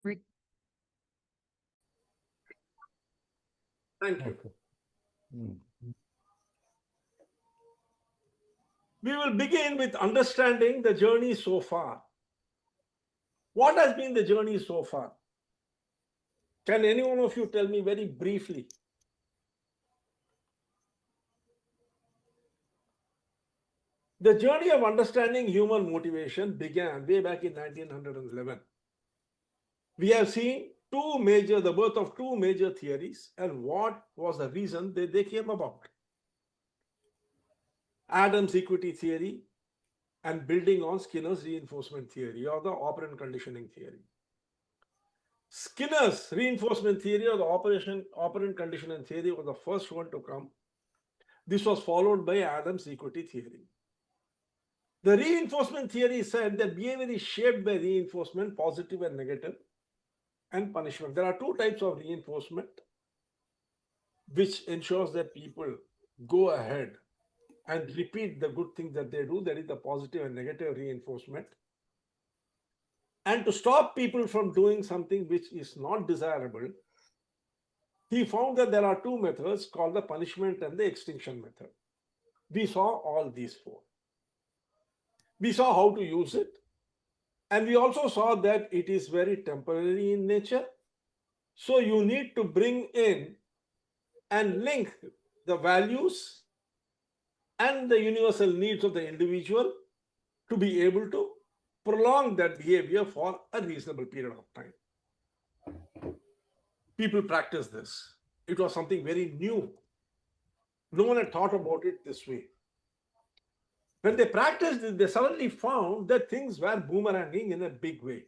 Re- Thank you. Okay. Mm. We will begin with understanding the journey so far. What has been the journey so far? Can any one of you tell me very briefly? The journey of understanding human motivation began way back in 1911. We have seen the birth of two major theories and what was the reason they came about. Adams' equity theory and building on Skinner's reinforcement theory or the operant conditioning theory. Skinner's reinforcement theory or the operant conditioning theory was the first one to come. This was followed by Adams' equity theory. The reinforcement theory said that behavior is shaped by reinforcement, positive and negative, and punishment. There are two types of reinforcement which ensures that people go ahead and repeat the good things that they do. That is the positive and negative reinforcement. And to stop people from doing something which is not desirable, he found that there are two methods called the punishment and the extinction method. We saw all these four. We saw how to use it. And we also saw that it is very temporary in nature. So you need to bring in and link the values and the universal needs of the individual to be able to prolong that behavior for a reasonable period of time. People practice this. It was something very new. No one had thought about it this way. When they practiced it, they suddenly found that things were boomeranging in a big way.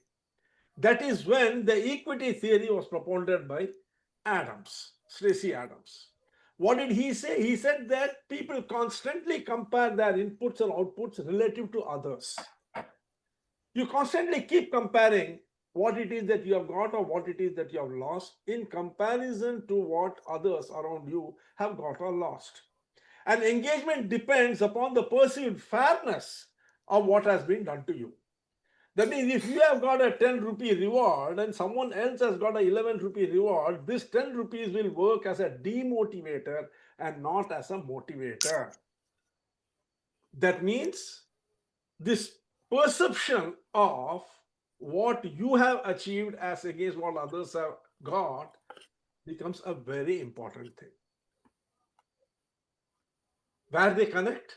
That is when the equity theory was propounded by Adams, Stacey Adams. What did he say? He said that people constantly compare their inputs and outputs relative to others. You constantly keep comparing what it is that you have got or what it is that you have lost in comparison to what others around you have got or lost. And engagement depends upon the perceived fairness of what has been done to you. That means if you have got a 10 rupee reward and someone else has got a 11 rupee reward, this 10 rupees will work as a demotivator and not as a motivator. That means this perception of what you have achieved as against what others have got becomes a very important thing. Where they connect,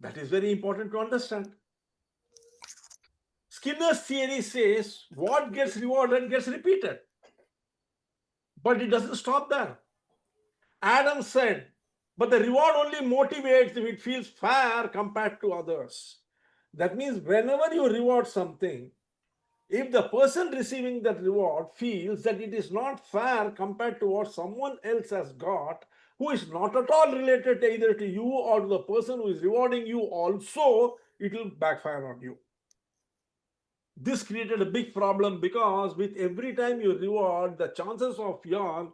that is very important to understand. Skinner's theory says what gets rewarded gets repeated. But it doesn't stop there. Adams said, but the reward only motivates if it feels fair compared to others. That means whenever you reward something, if the person receiving that reward feels that it is not fair compared to what someone else has got, who is not at all related either to you or to the person who is rewarding you also, it will backfire on you. This created a big problem because with every time you reward, the chances of your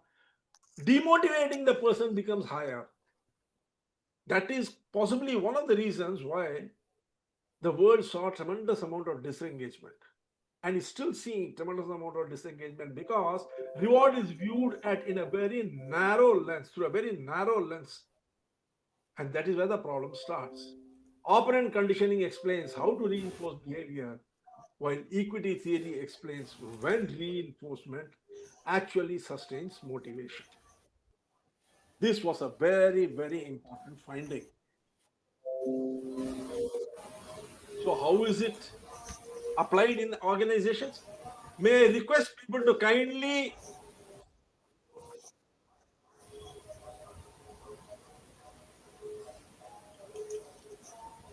demotivating the person becomes higher. That is possibly one of the reasons why the world saw a tremendous amount of disengagement and is still seeing tremendous amount of disengagement because reward is viewed at in a very narrow lens, through a very narrow lens. And that is where the problem starts. Operant conditioning explains how to reinforce behavior, while equity theory explains when reinforcement actually sustains motivation. This was a very, very important finding. So, how is it applied in organizations? May I request people to kindly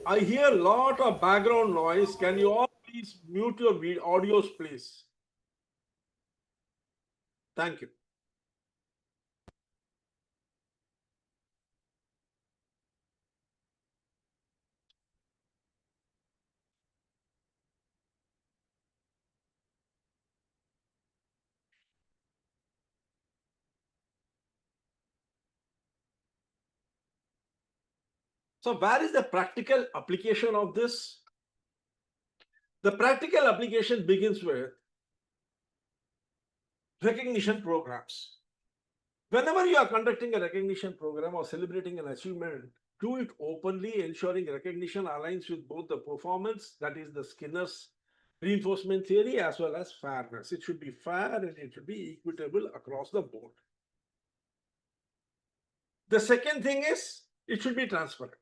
I hear a lot of background noise. Can you all please mute your audios, please? Thank you. So, where is the practical application of this? The practical application begins with recognition programs. Whenever you are conducting a recognition program or celebrating an achievement, do it openly, ensuring recognition aligns with both the performance, that is the Skinner's reinforcement theory, as well as fairness. It should be fair and it should be equitable across the board. The second thing is it should be transparent.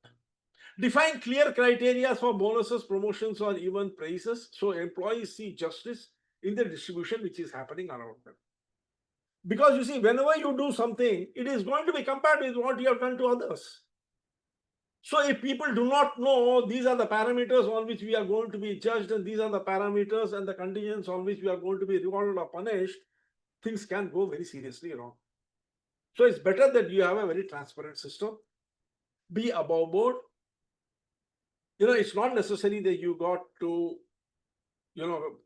Define clear criteria for bonuses, promotions, or even praises so employees see justice in the distribution which is happening around them. Because you see, whenever you do something, it is going to be compared with what you have done to others. So if people do not know these are the parameters on which we are going to be judged and these are the parameters and the conditions on which we are going to be rewarded or punished, things can go very seriously wrong. So it's better that you have a very transparent system. Be above board. It's not necessary that you got to,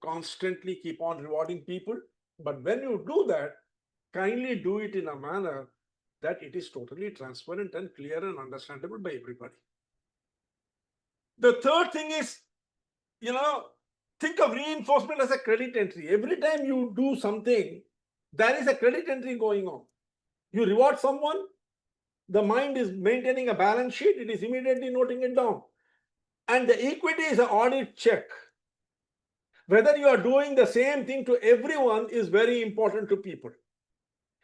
constantly keep on rewarding people. But when you do that, kindly do it in a manner that it is totally transparent and clear and understandable by everybody. The third thing is, think of reinforcement as a credit entry. Every time you do something, there is a credit entry going on. You reward someone, the mind is maintaining a balance sheet, it is immediately noting it down. And the equity is an audit check. Whether you are doing the same thing to everyone is very important to people.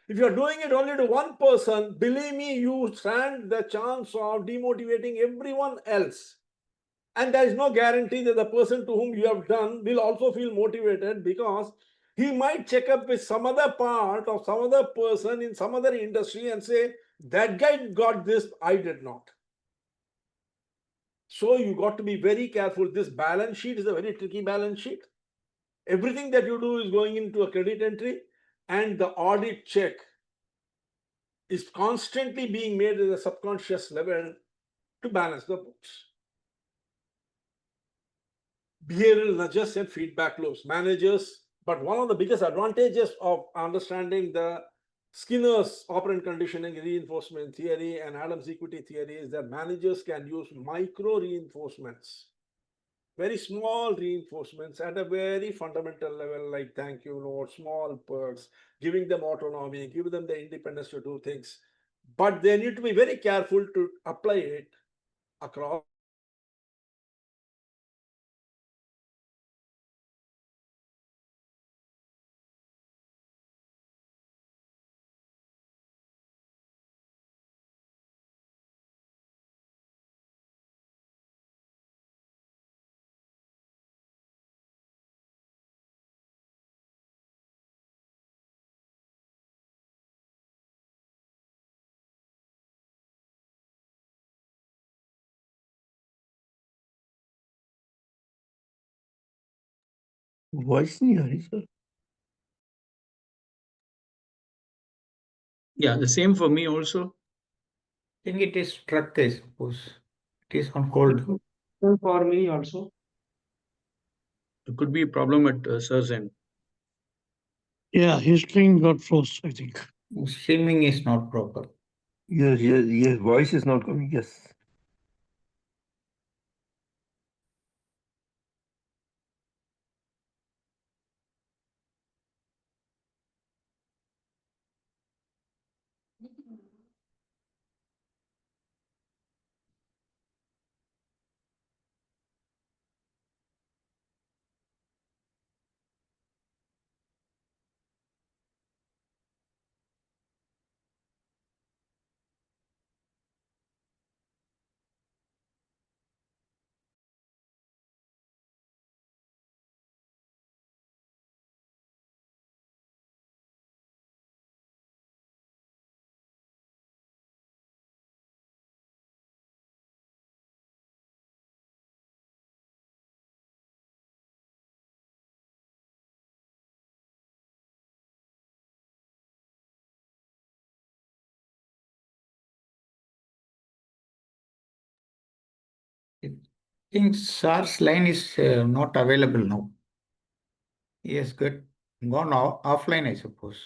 If you are doing it only to one person, believe me, you stand the chance of demotivating everyone else. And there is no guarantee that the person to whom you have done will also feel motivated, because he might check up with some other part of some other person in some other industry and say, that guy got this, I did not. So you got to be very careful. This balance sheet is a very tricky balance sheet. Everything that you do is going into a credit entry, and the audit check is constantly being made at a subconscious level to balance the books. Behavioral nudges and feedback loops. Managers, but one of the biggest advantages of understanding the Skinner's operant conditioning reinforcement theory and Adams equity theory is that managers can use micro reinforcements, very small reinforcements at a very fundamental level, like thank you notes, small perks, giving them autonomy, give them the independence to do things. But they need to be very careful to apply it across. Voice नहीं आ रही sir. Yeah, the same for me also. I think it is struck, I suppose. It is on hold. For me also. It could be a problem at Sir's end. Yeah, his string got froze, I think. Streaming is not proper. Yes, voice is not coming, yes. I think SAR's line is not available now. He has gone offline, I suppose.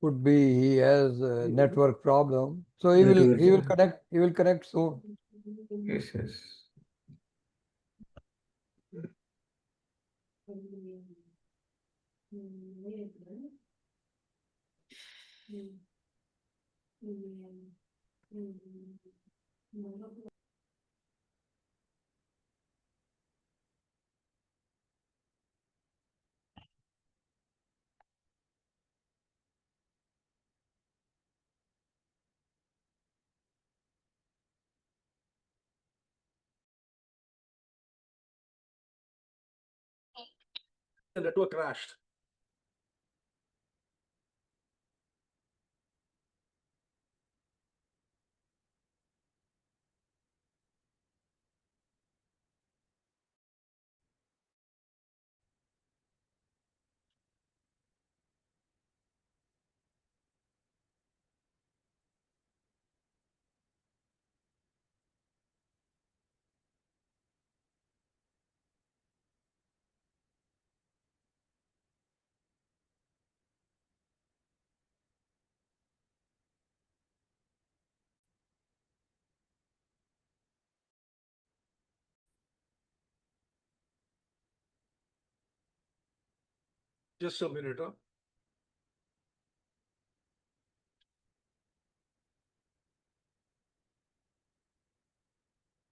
Could be he has a network problem, so he will connect soon. Yes, yes. The network crashed. Just a minute. Huh?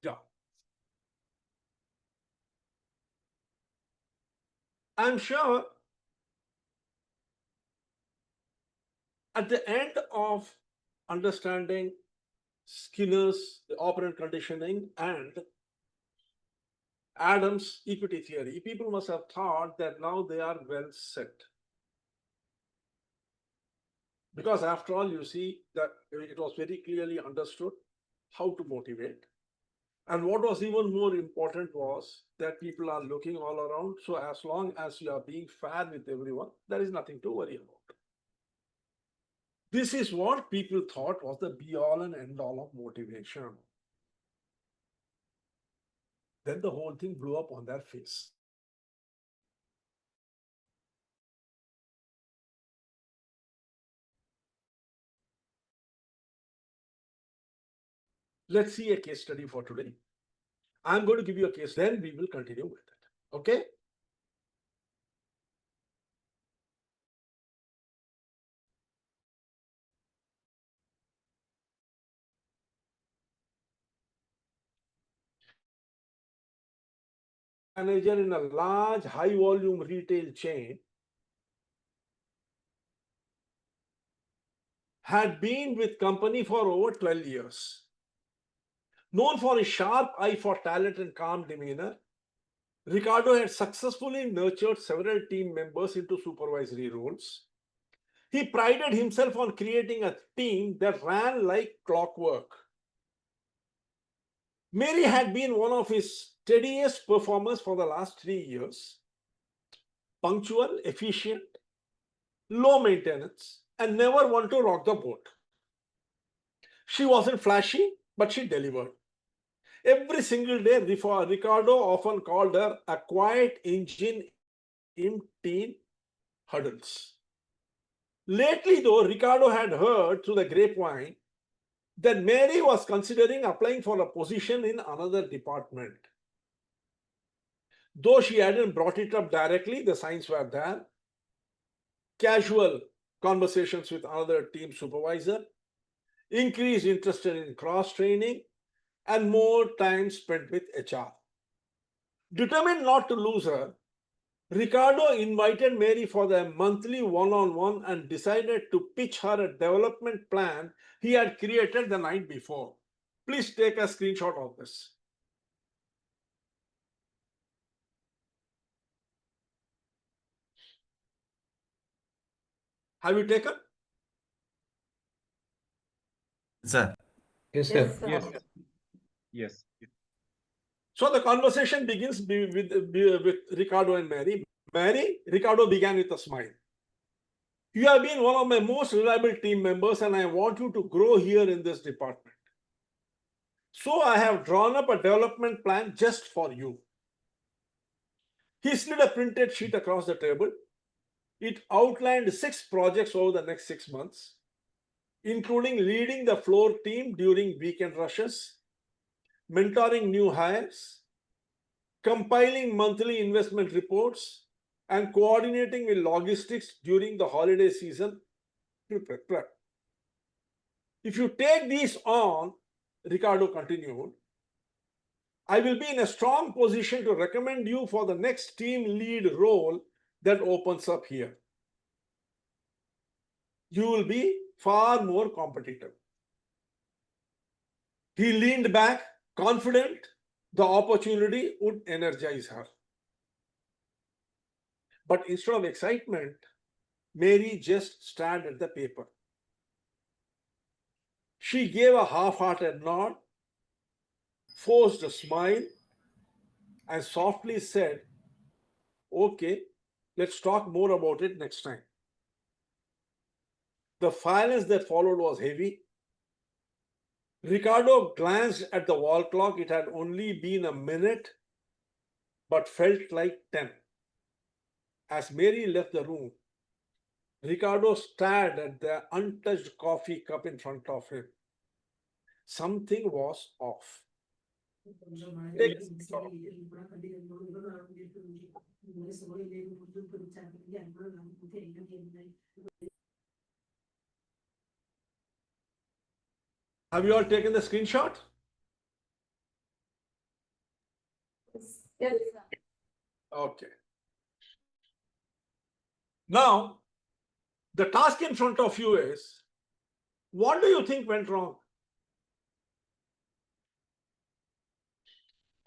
Yeah. I'm sure at the end of understanding Skinner's operant conditioning and Adams' equity theory, people must have thought that now they are well set. Because after all, you see that it was very clearly understood how to motivate. And what was even more important was that people are looking all around. So as long as you are being fair with everyone, there is nothing to worry about. This is what people thought was the be all and end all of motivation. Then the whole thing blew up on their face. Let's see a case study for today. I'm going to give you a case, then we will continue with it. Okay? Manager in a large, high volume retail chain had been with company for over 12 years. Known for his sharp eye for talent and calm demeanor, Ricardo had successfully nurtured several team members into supervisory roles. He prided himself on creating a team that ran like clockwork. Mary had been one of his steadiest performers for the last 3 years. Punctual, efficient, low maintenance, and never one to rock the boat. She wasn't flashy, but she delivered. Every single day, Ricardo often called her a quiet engine in teen huddles. Lately, though, Ricardo had heard through the grapevine that Mary was considering applying for a position in another department. Though she hadn't brought it up directly, the signs were there. Casual conversations with another team supervisor, increased interest in cross-training, and more time spent with HR. Determined not to lose her, Ricardo invited Mary for their monthly one-on-one and decided to pitch her a development plan he had created the night before. Please take a screenshot of this. Have you taken? Sir. Yes, sir. Yes. Yes. So the conversation begins with Ricardo and Mary. Mary, Ricardo began with a smile. You have been one of my most reliable team members and I want you to grow here in this department. So I have drawn up a development plan just for you. He slid a printed sheet across the table. It outlined 6 projects over the next 6 months, including leading the floor team during weekend rushes, mentoring new hires, compiling monthly investment reports, and coordinating with logistics during the holiday season. Prep. If you take these on, Ricardo continued, I will be in a strong position to recommend you for the next team lead role that opens up here. You will be far more competitive. He leaned back, confident the opportunity would energize her. But instead of excitement, Mary just stared at the paper. She gave a half-hearted nod, forced a smile, and softly said, okay, let's talk more about it next time. The silence that followed was heavy. Ricardo glanced at the wall clock. It had only been a minute, but felt like 10. As Mary left the room, Ricardo stared at the untouched coffee cup in front of him. Something was off. Take a screenshot. Have you all taken the screenshot? Yes. Okay. Now, the task in front of you is, what do you think went wrong?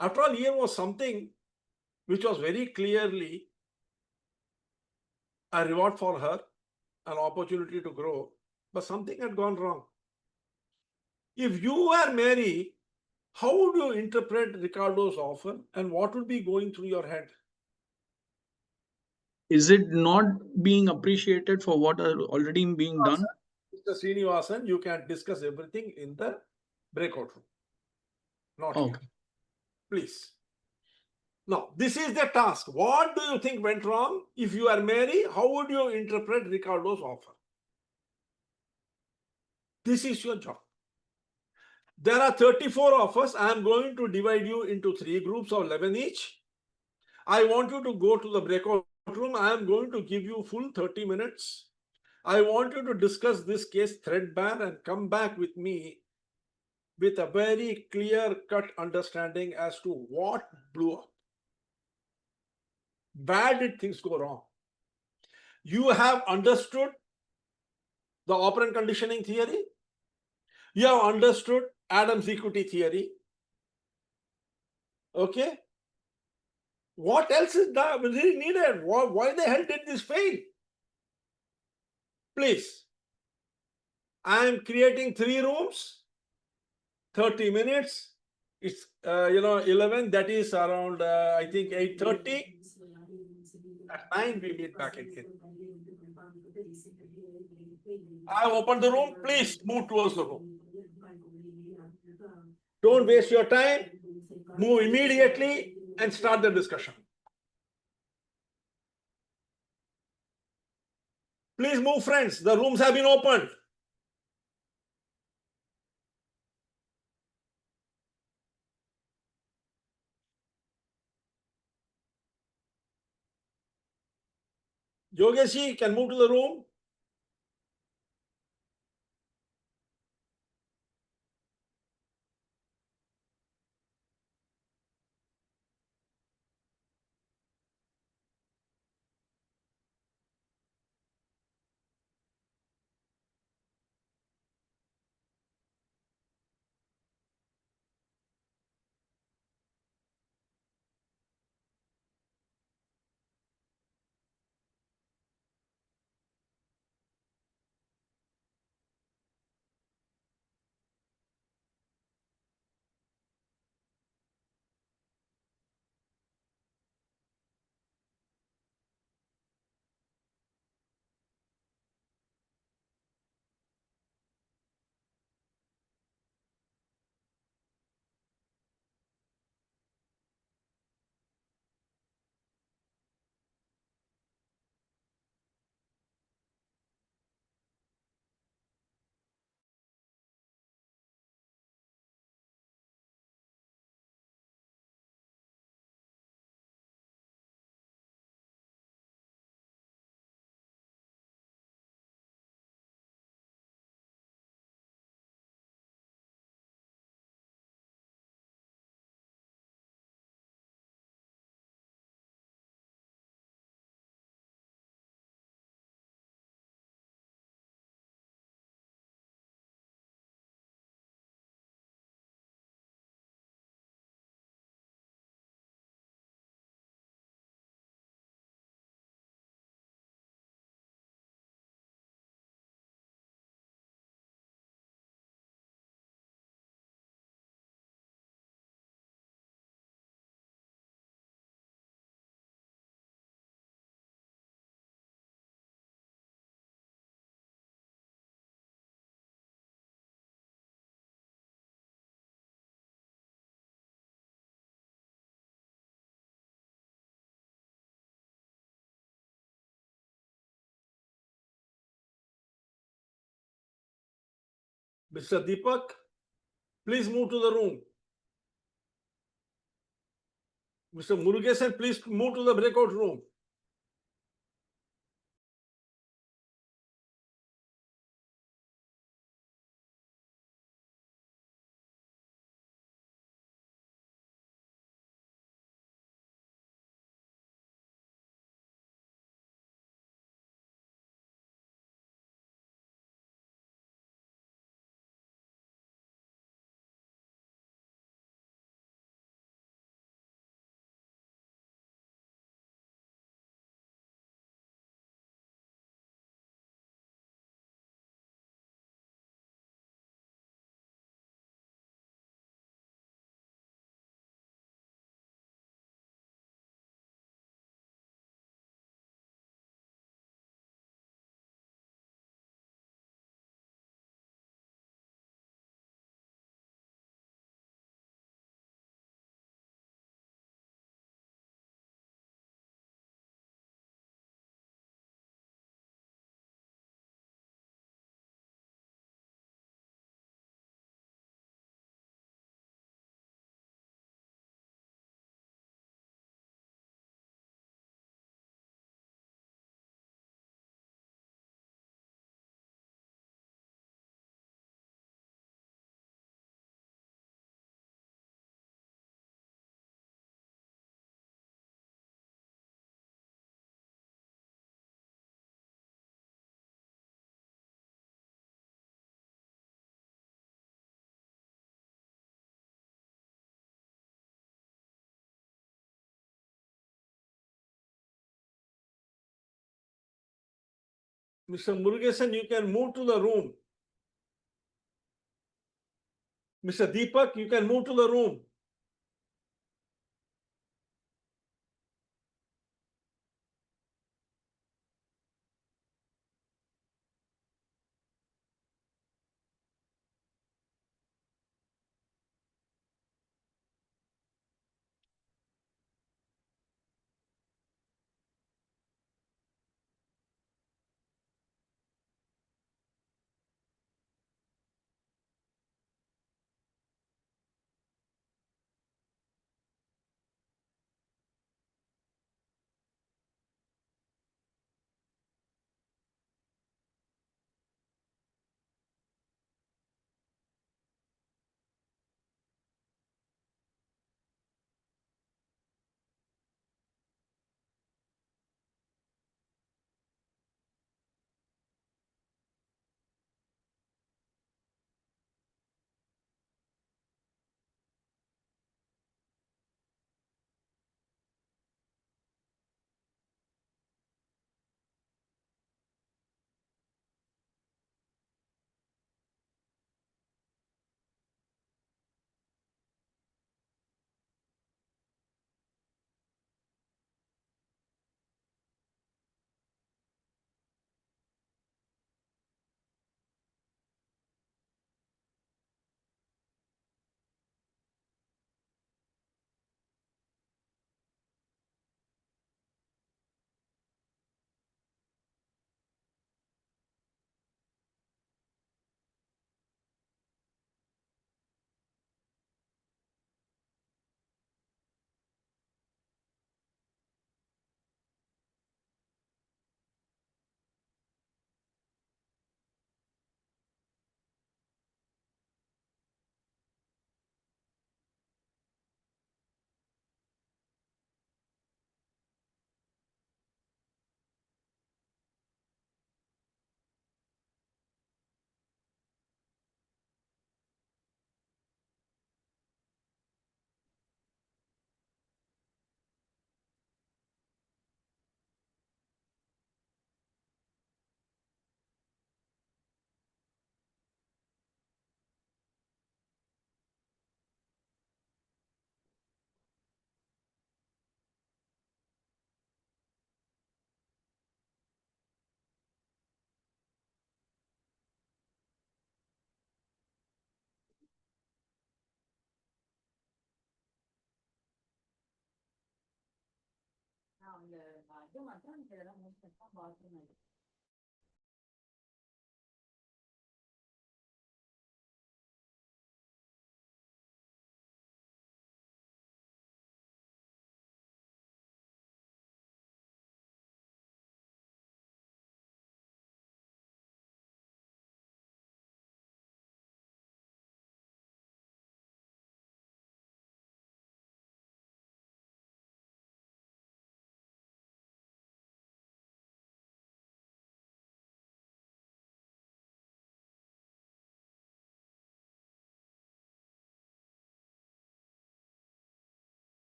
After all, here was something which was very clearly a reward for her, an opportunity to grow, but something had gone wrong. If you were Mary, how would you interpret Ricardo's offer and what would be going through your head? Is it not being appreciated for what are already being done? Mr. Srinivasan, you can discuss everything in the breakout room. Not here. Okay. Please. Now, this is the task. What do you think went wrong? If you are Mary, how would you interpret Ricardo's offer? This is your job. There are 34 of us. I am going to divide you into 3 groups of 11 each. I want you to go to the breakout room. I am going to give you full 30 minutes. I want you to discuss this case threadbare and come back with me with a very clear-cut understanding as to what blew up. Where did things go wrong? You have understood the operant conditioning theory. You have understood Adams equity theory. Okay? What else is really needed? Why the hell did this fail? Please. I am creating 3 rooms, 30 minutes. It's 11. That is around I think 8:30. At 9 we meet back again. I open the room. Please move towards the room. Don't waste your time. Move immediately and start the discussion. Please move, friends. The rooms have been opened. Yogeshi can move to the room. Mr. Deepak, please move to the room. Mr. Murugesan, please move to the breakout room. Mr. Murugesan, you can move to the room. Mr. Deepak, you can move to the room.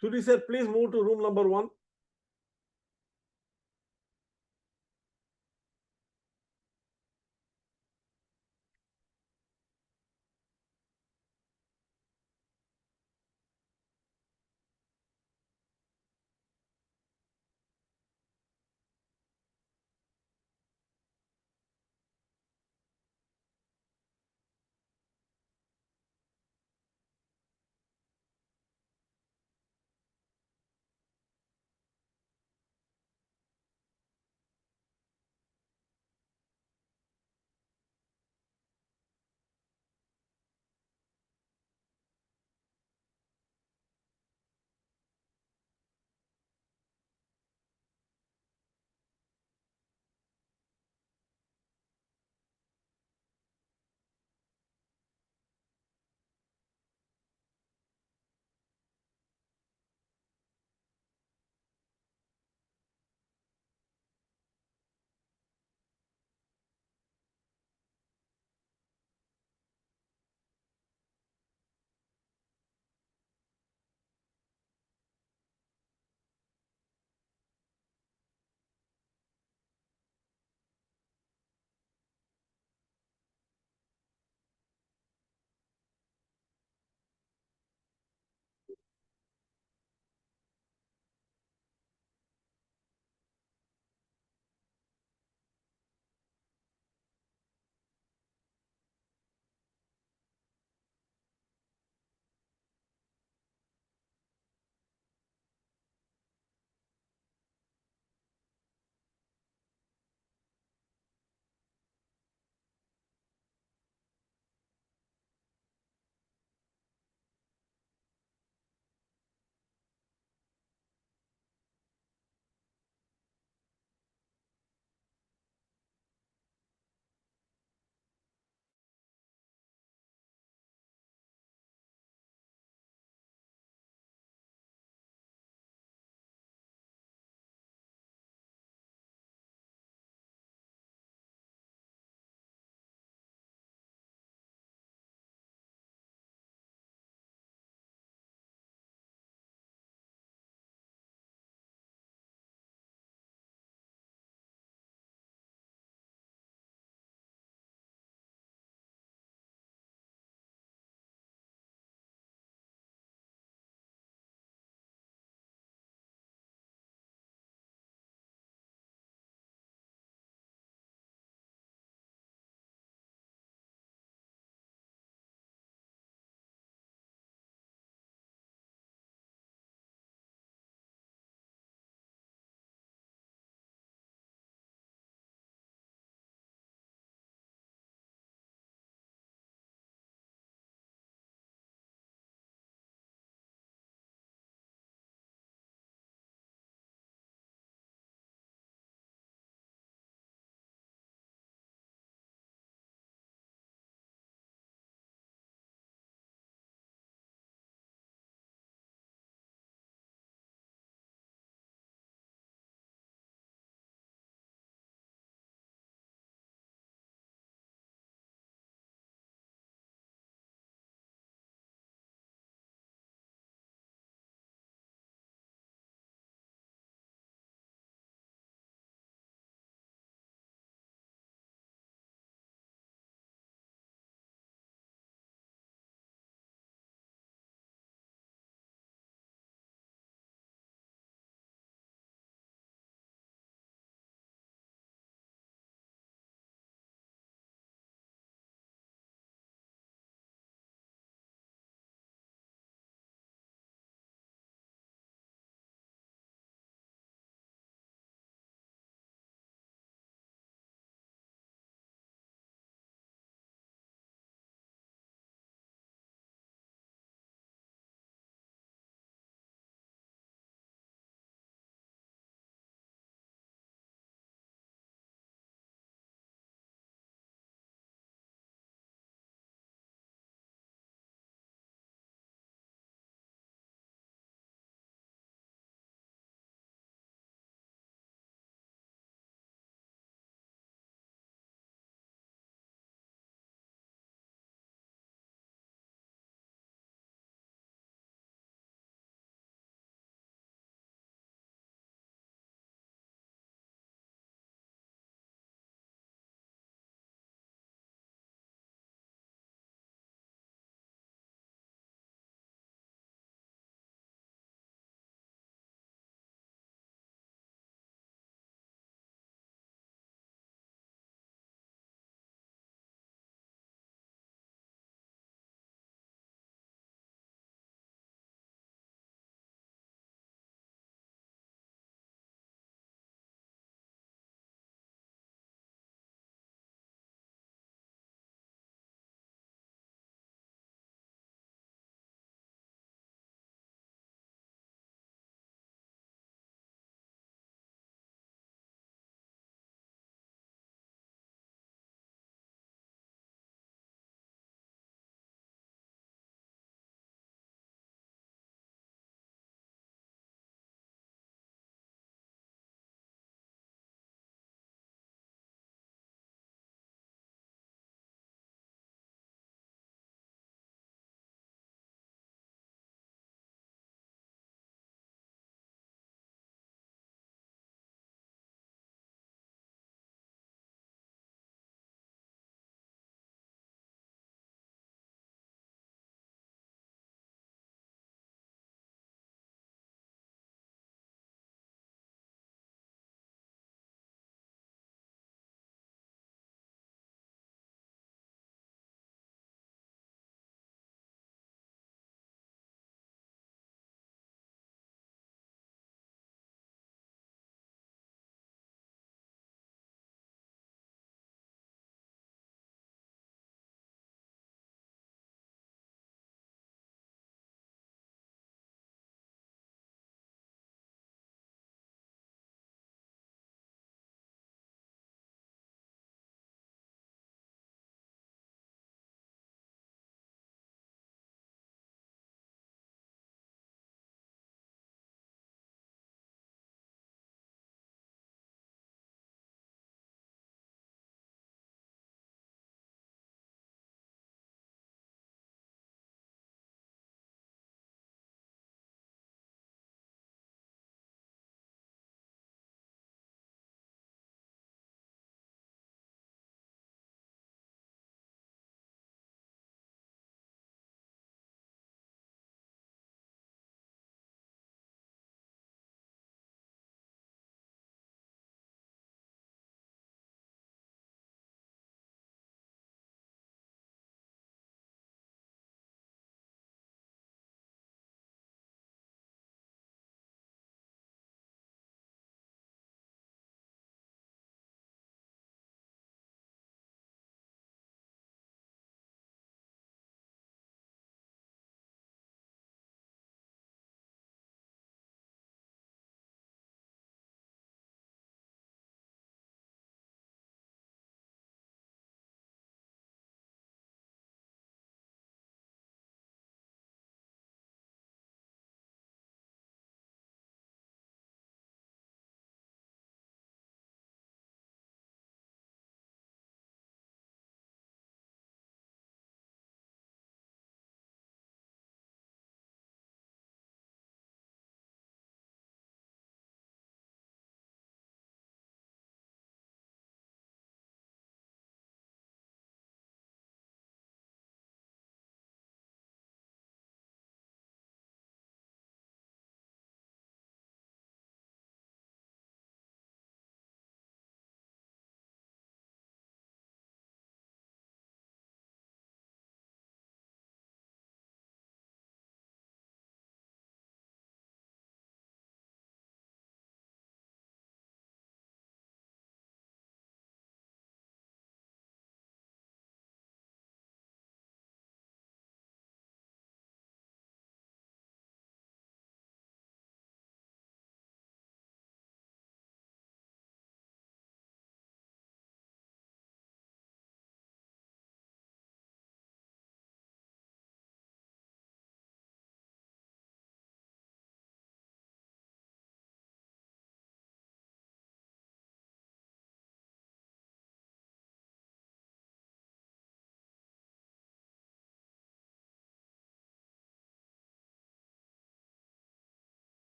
Suri sir, please move to room number 1.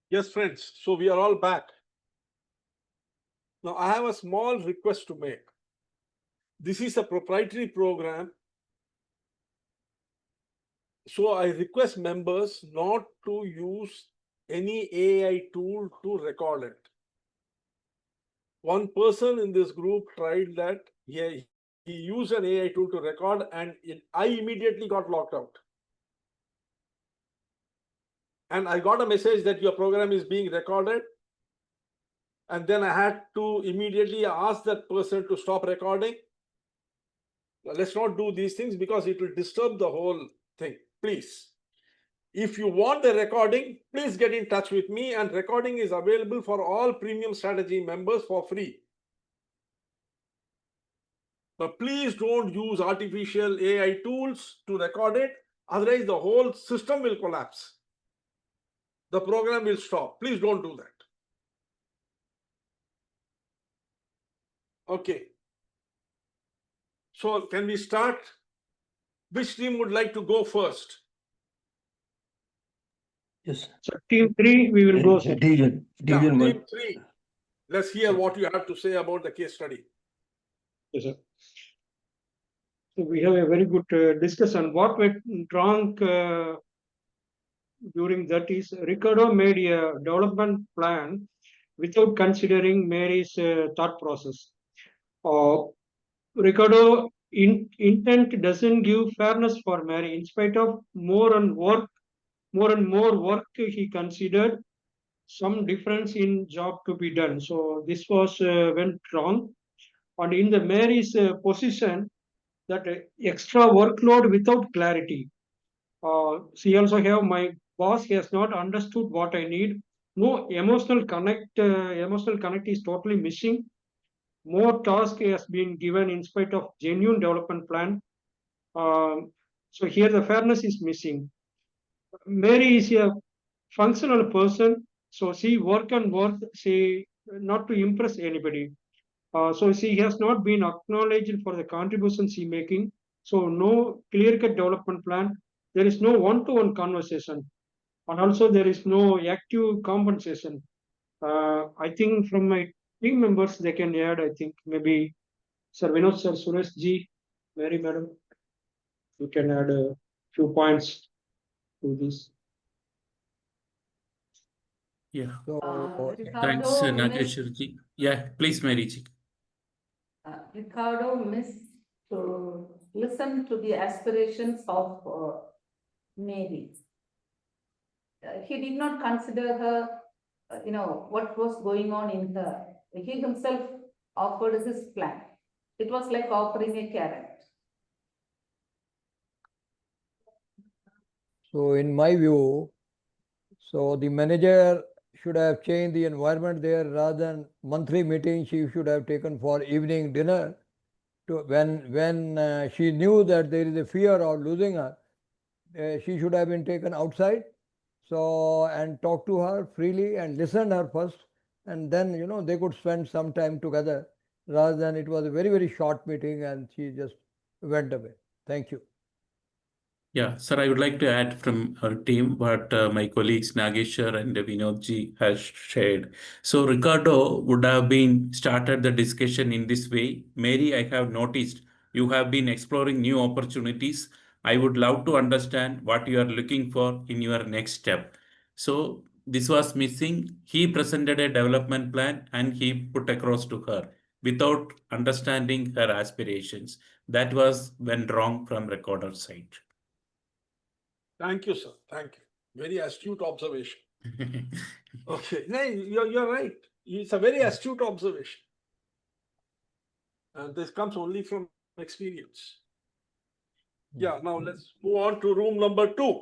Yes, friends. So we are all back. Now I have a small request to make. This is a proprietary program. So I request members not to use any AI tool to record it. One person in this group tried that. He used an AI tool to record, and I immediately got locked out. And I got a message that your program is being recorded. And then I had to immediately ask that person to stop recording. Let's not do these things because it will disturb the whole thing. Please. If you want the recording, please get in touch with me, and recording is available for all Premium Strategy members for free. But please don't use artificial AI tools to record it. Otherwise, the whole system will collapse. The program will stop. Please don't do that. Okay. So can we start? Which team would like to go first? Yes. So team 3, we will go. Division Yeah, one. team 3. Let's hear what you have to say about the case study. Yes, sir. So we have a very good discussion. What went wrong during that is Ricardo made a development plan without considering Mary's thought process. Ricardo intent doesn't give fairness for Mary. In spite of more and more work, he considered some difference in job to be done. So this was went wrong. And in the Mary's position, that extra workload without clarity. She also have my boss has not understood what I need. No emotional connect. Emotional connect is totally missing. More task has been given in spite of genuine development plan. So here the fairness is missing. Mary is a functional person, so she work and work. She not to impress anybody. So she has not been acknowledged for the contributions she making. So no clear-cut development plan. There is no one-to-one conversation, and also there is no active compensation. I think from my team members they can add. I think maybe Sir Vinod, Sir Suresh Ji, Mary Madam, you can add a few points to this. So Ricardo Thanks, missed, Nageshwar ji. Yeah, please, Mary ji. Ricardo missed to listen to the aspirations of Mary. He did not consider her, what was going on in her. He himself offered his plan. It was like offering a carrot. So in my view, so the manager should have changed the environment there rather than monthly meeting. She should have taken for evening dinner. To when she knew that there is a fear of losing her, she should have been taken outside. So and talk to her freely and listen her first, and then they could spend some time together rather than it was a very short meeting and she just went away. Thank you. Yeah, sir, I would like to add from our team what my colleagues Nageshwar and Vinod ji has shared. So Ricardo would have been started the discussion in this way. Mary, I have noticed you have been exploring new opportunities. I would love to understand what you are looking for in your next step. So this was missing. He presented a development plan and he put across to her without understanding her aspirations. That was went wrong from Ricardo's side. Thank you, sir. Thank you. Very astute observation. Okay. No, you're right. It's a very astute observation. And this comes only from experience. Yeah, now let's move on to room number 2.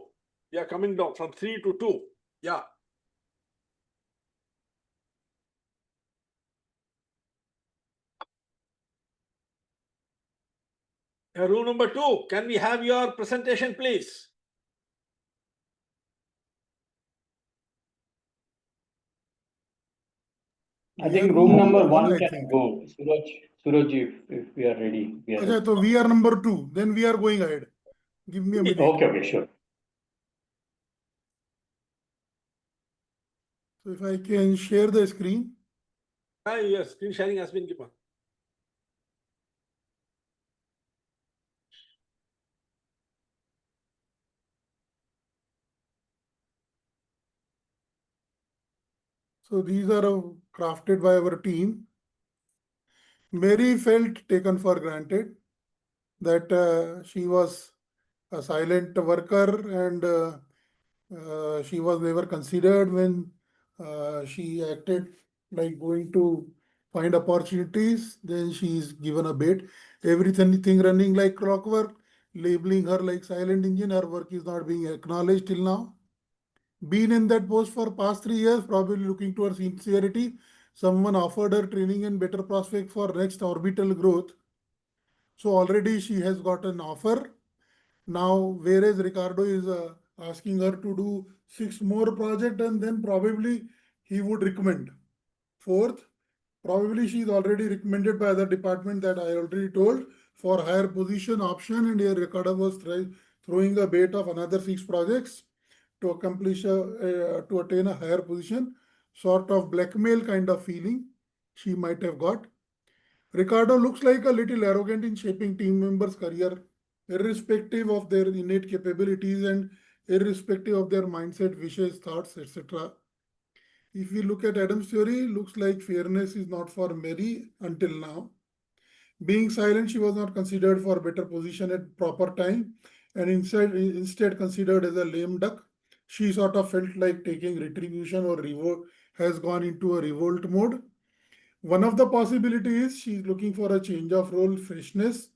We are coming down from 3 to 2. Yeah. Room number 2, can we have your presentation, please? I think room number 1 can go. Suraj, if we are ready. Okay, so we are number 2. Then we are going ahead. Give me a minute. Okay, sure. So if I can share the screen. Yes, screen sharing has been given. So these are crafted by our team. Mary felt taken for granted that she was a silent worker and she was never considered when she acted like going to find opportunities. Then she is given a bait. Everything running like clockwork, labeling her like silent engine. Her work is not being acknowledged till now. Been in that post for past 3 years, probably looking to her sincerity. Someone offered her training and better prospect for next orbital growth. So already she has got an offer. Now, whereas Ricardo is asking her to do 6 more projects and then probably he would recommend. Fourth, probably she is already recommended by other department that I already told for higher position option, and here Ricardo was throwing a bait of another 6 projects to accomplish to attain a higher position, sort of blackmail kind of feeling she might have got. Ricardo looks like a little arrogant in shaping team members' career, irrespective of their innate capabilities and irrespective of their mindset, wishes, thoughts, etc. If we look at Adam's theory, looks like fairness is not for Mary until now. Being silent, she was not considered for better position at proper time and instead considered as a lame duck. She sort of felt like taking retribution or revolt, has gone into a revolt mode. One of the possibilities is she's looking for a change of role, freshness,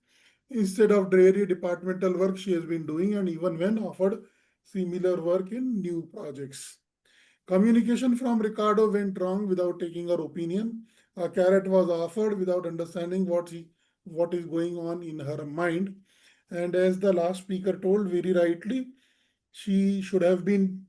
instead of dreary departmental work she has been doing, and even when offered similar work in new projects. Communication from Ricardo went wrong without taking her opinion. A carrot was offered without understanding what is going on in her mind. And as the last speaker told very rightly, she should have been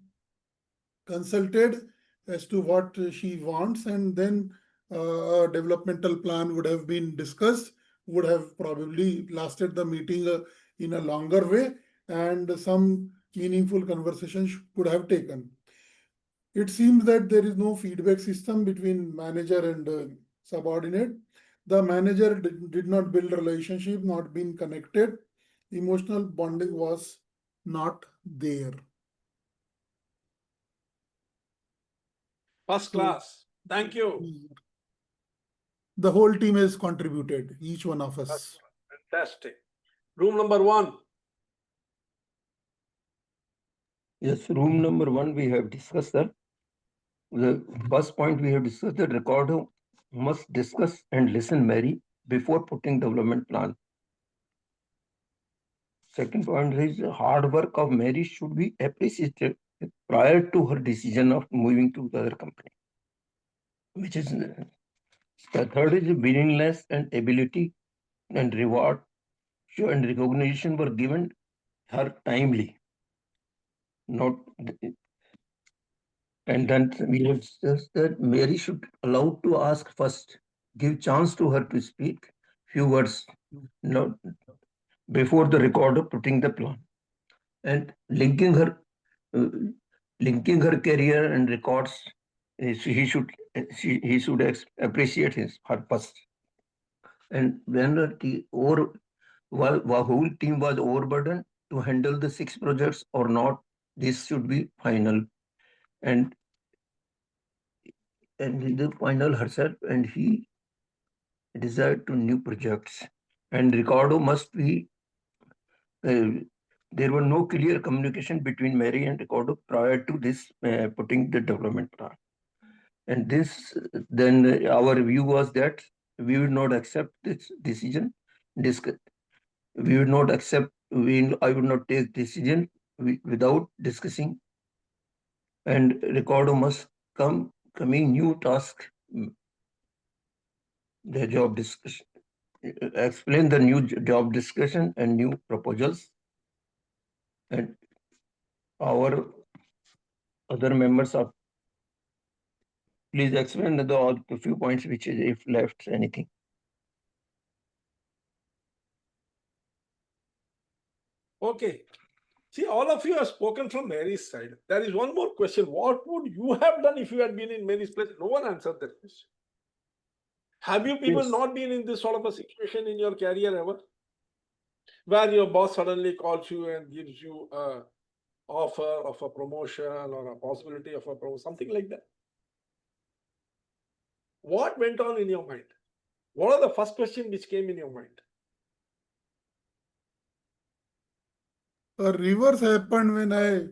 consulted as to what she wants, and then a developmental plan would have been discussed, would have probably lasted the meeting in a longer way, and some meaningful conversation could have taken. It seems that there is no feedback system between manager and subordinate. The manager did not build a relationship, not been connected. Emotional bonding was not there. First class. Thank you. The whole team has contributed, each one of us. Fantastic. Room number 1. Yes, room number 1 we have discussed, sir. The first point we have discussed that Ricardo must discuss and listen Mary before putting development plan. Second point is hard work of Mary should be appreciated prior to her decision of moving to the other company. Which is the third is willingness and ability and reward and recognition were given her timely. Not and then we have discussed that Mary should allow to ask first, give chance to her to speak few words, not before the recorder putting the plan, and linking her career and records. He should appreciate her first. And when the whole team was overburdened to handle the 6 projects or not, this should be final. And the final herself, and he desired to new projects. And Ricardo must be. There were no clear communication between Mary and Ricardo prior to this putting the development plan. And this, then our view was that we would not accept this decision. We would not accept. I would not take decision without discussing. And Ricardo must coming new task. The job discussion. Explain the new job discussion and new proposals. And our other members of, please explain the few points which is if left anything. Okay. See, all of you have spoken from Mary's side. There is one more question. What would you have done if you had been in Mary's place? No one answered that question. Have you people Yes. not been in this sort of a situation in your career ever? Where your boss suddenly calls you and gives you a offer of a promotion or a possibility of a promotion, something like that. What went on in your mind? What are the first questions which came in your mind? A reverse happened when I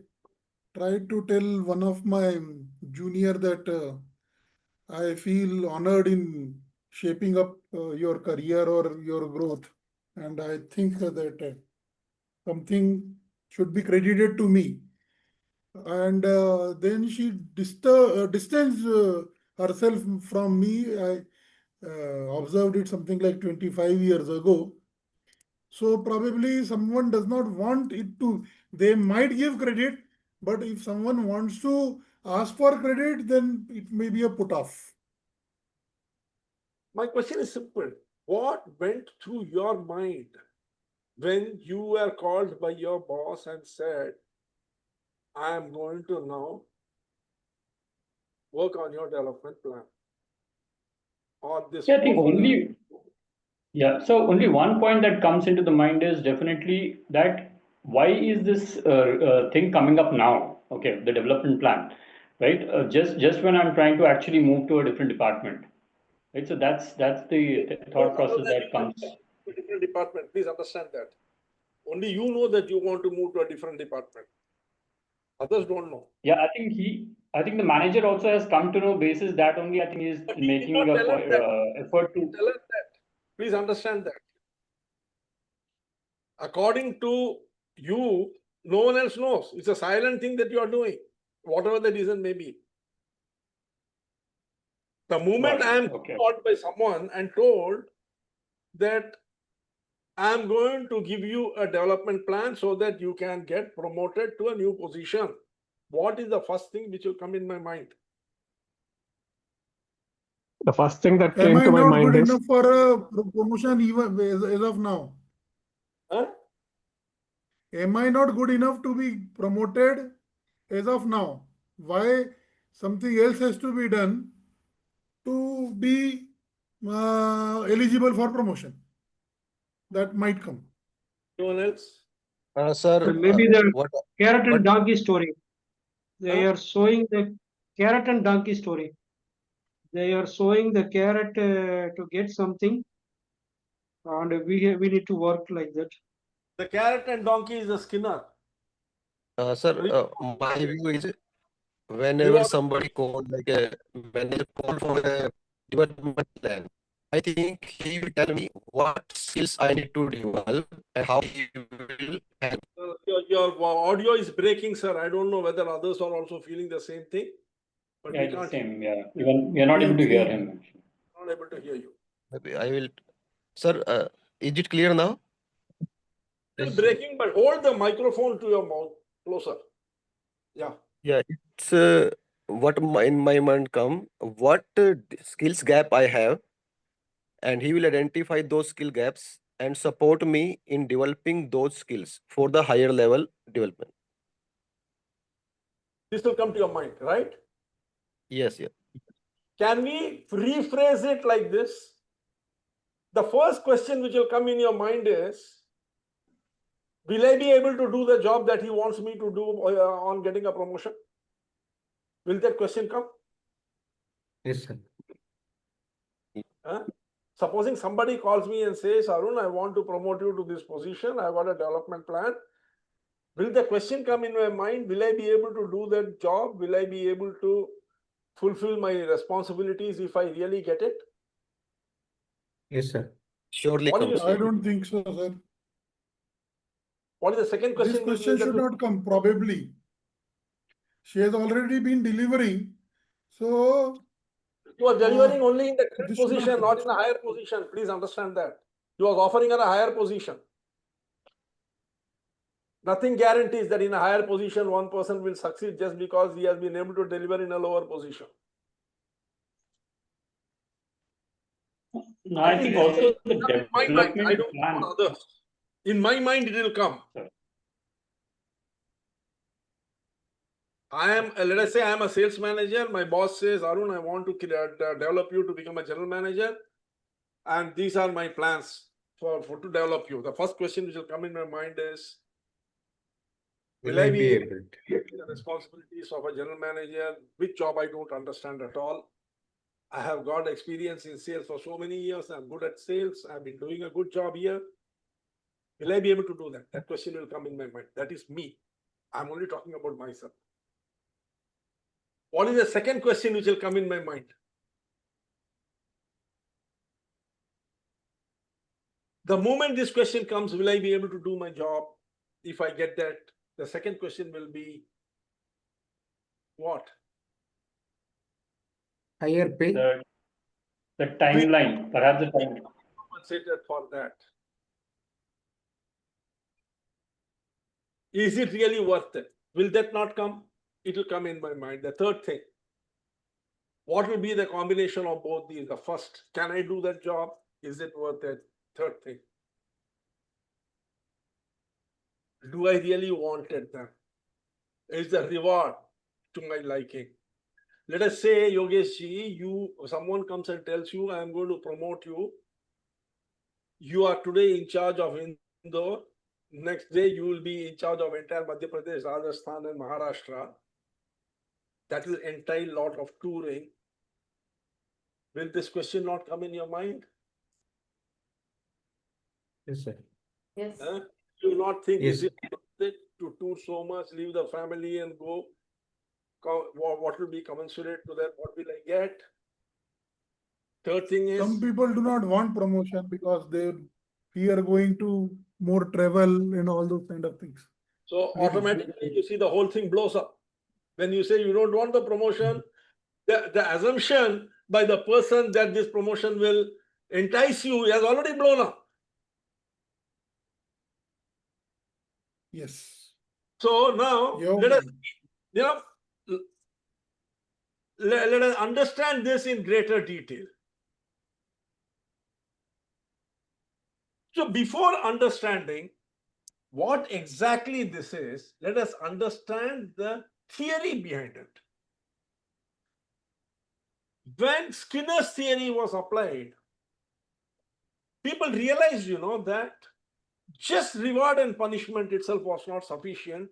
tried to tell one of my junior that I feel honored in shaping up your career or your growth, and I think that something should be credited to me. And then she distanced herself from me. I observed it something like 25 years ago. So probably someone does not want it to, they might give credit, but if someone wants to ask for credit, then it may be a put off. My question is simple. What went through your mind when you were called by your boss and said, I am going to now work on your development plan? Or this Yeah, I think offer- only, yeah, so only one point that comes into the mind is definitely that why is this thing coming up now? Okay, the development plan, right? Just when I'm trying to actually move to a different department, right? So that's the thought process that comes. To a different department. Please understand that. Only you know that you want to move to a different department. Others don't know. Yeah, I think the manager also has come to know basis that only I think is But he did making not a tell us that. effort to. Tell us that. Please understand that. According to you, no one else knows. It's a silent thing that you are doing, whatever the reason may be. The moment I am called by someone and told that I am going to give you a development plan so that you can get promoted to a new position, what is the first thing which will come in my mind? The first thing that Am came I to my not mind good is, enough for a promotion even as of now? Huh? Am I not good enough to be promoted as of now? Why something else has to be done to be eligible for promotion? That might come. Anyone else? So maybe the what carrot and what- donkey story. They Huh? are showing the carrot and donkey story. They are showing the carrot to get something, and we need to work like that. The carrot and donkey is a Skinner. sir, my view is whenever somebody call like a manager call for a development plan, I think he will tell me what skills I need to develop and how he will handle. Your audio is breaking, sir. I don't know whether others are also feeling the same thing. But Yeah, we it's the can't same. Yeah, even we are not able to hear him. not able to hear you. Maybe I will, sir. Is it clear now? Still breaking, but hold the microphone to your mouth closer. Yeah. Yeah, it's what in my mind come what skills gap I have, and he will identify those skill gaps and support me in developing those skills for the higher level development. This will come to your mind, right? Yes, yeah. Can we rephrase it like this? The first question which will come in your mind is, will I be able to do the job that he wants me to do on getting a promotion? Will that question come? Yes, sir. Huh? Supposing somebody calls me and says, Arun, I want to promote you to this position. I've got a development plan. Will the question come in my mind? Will I be able to do that job? Will I be able to fulfill my responsibilities if I really get it? Yes, sir. Surely What do you comes. say? I don't think so, sir. What is the second question? This question should not come, probably. She has already been delivering. So You are delivering only in the current this should not position, come. not in a higher position. Please understand that. You are offering her a higher position. Nothing guarantees that in a higher position, one person will succeed just because he has been able to deliver in a lower position. No, I think also the In my mind, I development don't know plan. about others. In my mind, it will come. let us say I am a sales manager. My boss says, Arun, I want to develop you to become a general manager. And these are my plans for to develop you. The first question which will come in my mind is, will I be able to take the responsibilities of a general manager, which job I don't understand at all? I have got experience in sales for so many years. I'm good at sales. I've been doing a good job here. Will I be able to do that? That question will come in my mind. That is me. I'm only talking about myself. What is the second question which will come in my mind? The moment this question comes, will I be able to do my job? If I get that, the second question will be what? Higher pay. The timeline, perhaps the time. Compensated for that. Is it really worth it? Will that not come? It will come in my mind. The third thing, what will be the combination of both these? The first, can I do that job? Is it worth it? Third thing, do I really wanted them? Is the reward to my liking? Let us say, Yogesh ji, someone comes and tells you, I am going to promote you. You are today in charge of Indore. Next day, you will be in charge of entire Madhya Pradesh, Rajasthan, and Maharashtra. That will entail a lot of touring. Will this question not come in your mind? Yes, sir. Yes. You will not think, Yes. is it worth it to tour so much, leave the family and go? What will be commensurate to that? What will I get? Third thing is, Some people do not want promotion because they fear going to more travel and all those kind of things. so Maybe. automatically you see the whole thing blows up. When you say you don't want the promotion, the assumption by the person that this promotion will entice you has already blown up. Yes. So now Yo. let us, let us understand this in greater detail. So before understanding what exactly this is, let us understand the theory behind it. When Skinner's theory was applied, people realized, that just reward and punishment itself was not sufficient.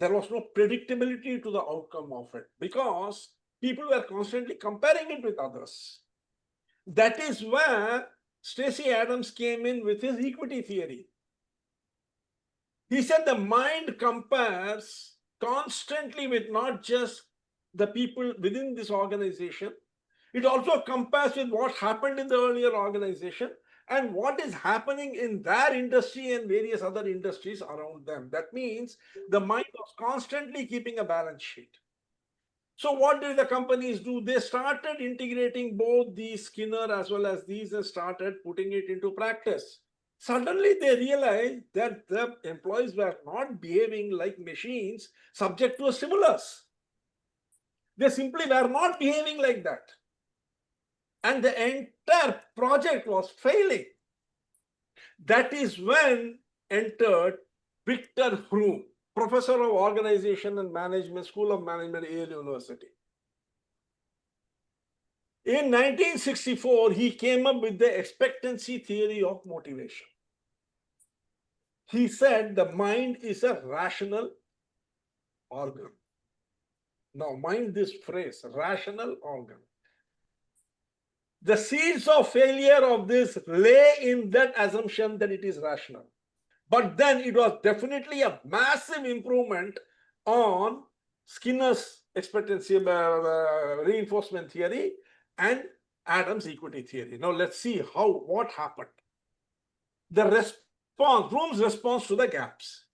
There was no predictability to the outcome of it because people were constantly comparing it with others. That is where Stacey Adams came in with his equity theory. He said the mind compares constantly with not just the people within this organization, it also compares with what happened in the earlier organization and what is happening in their industry and various other industries around them. That means the mind was constantly keeping a balance sheet. So what did the companies do? They started integrating both the Skinner as well as these and started putting it into practice. Suddenly they realized that the employees were not behaving like machines subject to a stimulus. They simply were not behaving like that. And the entire project was failing. That is when entered Victor Hroom, professor of organization and management, School of Management, Yale University. In 1964, he came up with the expectancy theory of motivation. He said the mind is a rational organ. Now, mind this phrase, rational organ. The seeds of failure of this lay in that assumption that it is rational. But then it was definitely a massive improvement on Skinner's expectancy reinforcement theory and Adams' equity theory. Now let's see what happened. The response, Hroom's response to the gaps.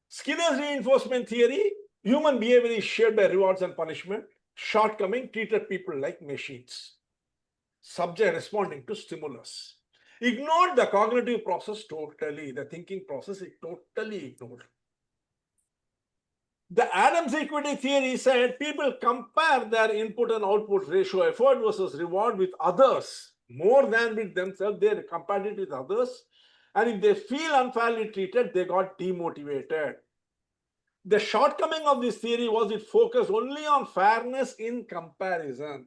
Skinner's reinforcement theory, human behavior is shaped by rewards and punishment. Shortcoming, treated people like machines. Subject responding to stimulus. Ignored the cognitive process totally, the thinking process is totally ignored. The Adams equity theory said people compare their input and output ratio, effort versus reward, with others more than with themselves. They compared it with others. And if they feel unfairly treated, they got demotivated. The shortcoming of this theory was it focused only on fairness in comparison.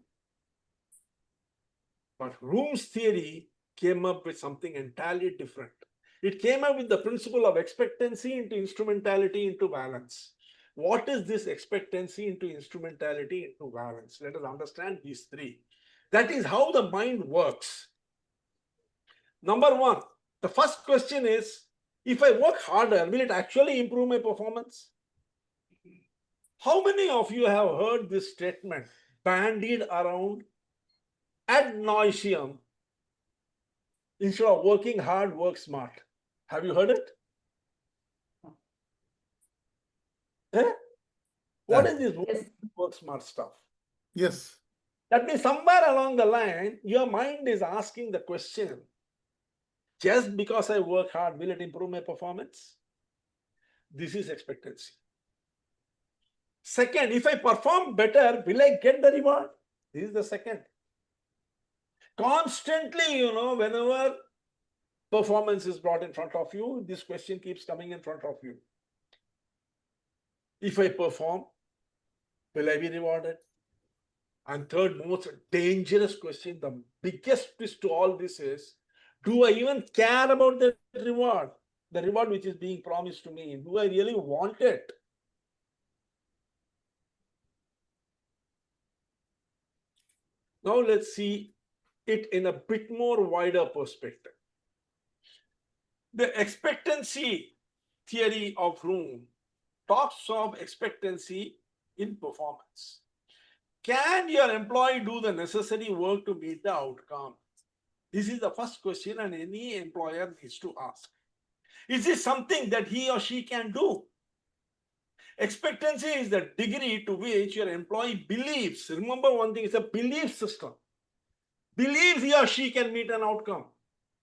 But Room's theory came up with something entirely different. It came up with the principle of expectancy into instrumentality into balance. What is this expectancy into instrumentality into balance? Let us understand these three. That is how the mind works. Number one, the first question is, if I work harder, will it actually improve my performance? How many of you have heard this statement bandied around ad nauseum? Instead of working hard, work smart. Have you heard it? Eh? What is this work smart stuff? Yes. That means somewhere along the line, your mind is asking the question, just because I work hard, will it improve my performance? This is expectancy. Second, if I perform better, will I get the reward? This is the second. Constantly, whenever performance is brought in front of you, this question keeps coming in front of you. If I perform, will I be rewarded? And third most dangerous question, the biggest twist to all this is, do I even care about the reward? The reward which is being promised to me, do I really want it? Now let's see it in a bit more wider perspective. The expectancy theory of Room talks of expectancy in performance. Can your employee do the necessary work to meet the outcome? This is the first question and any employer needs to ask. Is this something that he or she can do? Expectancy is the degree to which your employee believes. Remember one thing, it's a belief system. Believes he or she can meet an outcome.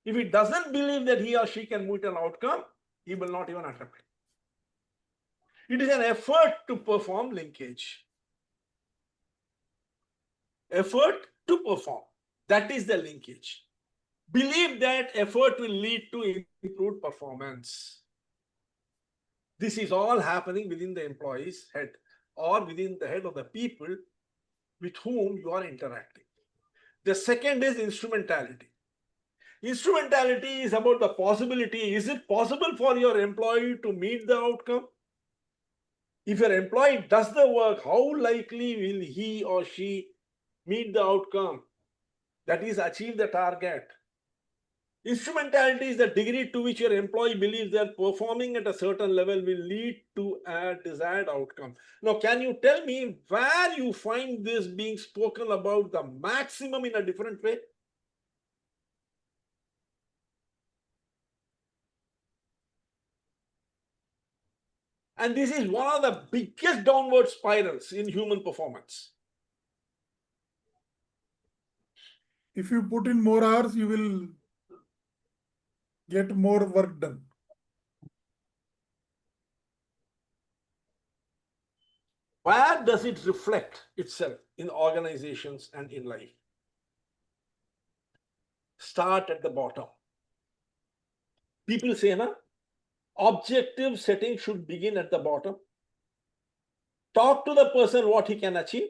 If he doesn't believe that he or she can meet an outcome, he will not even attempt it. It is an effort to perform linkage. Effort to perform. That is the linkage. Believe that effort will lead to improved performance. This is all happening within the employee's head or within the head of the people with whom you are interacting. The second is instrumentality. Instrumentality is about the possibility. Is it possible for your employee to meet the outcome? If your employee does the work, how likely will he or she meet the outcome? That is, achieve the target. Instrumentality is the degree to which your employee believes that performing at a certain level will lead to a desired outcome. Now, can you tell me where you find this being spoken about the maximum in a different way? And this is one of the biggest downward spirals in human performance. If you put in more hours, you will get more work done. Where does it reflect itself in organizations and in life? Start at the bottom. People say, objective setting should begin at the bottom. Talk to the person what he can achieve,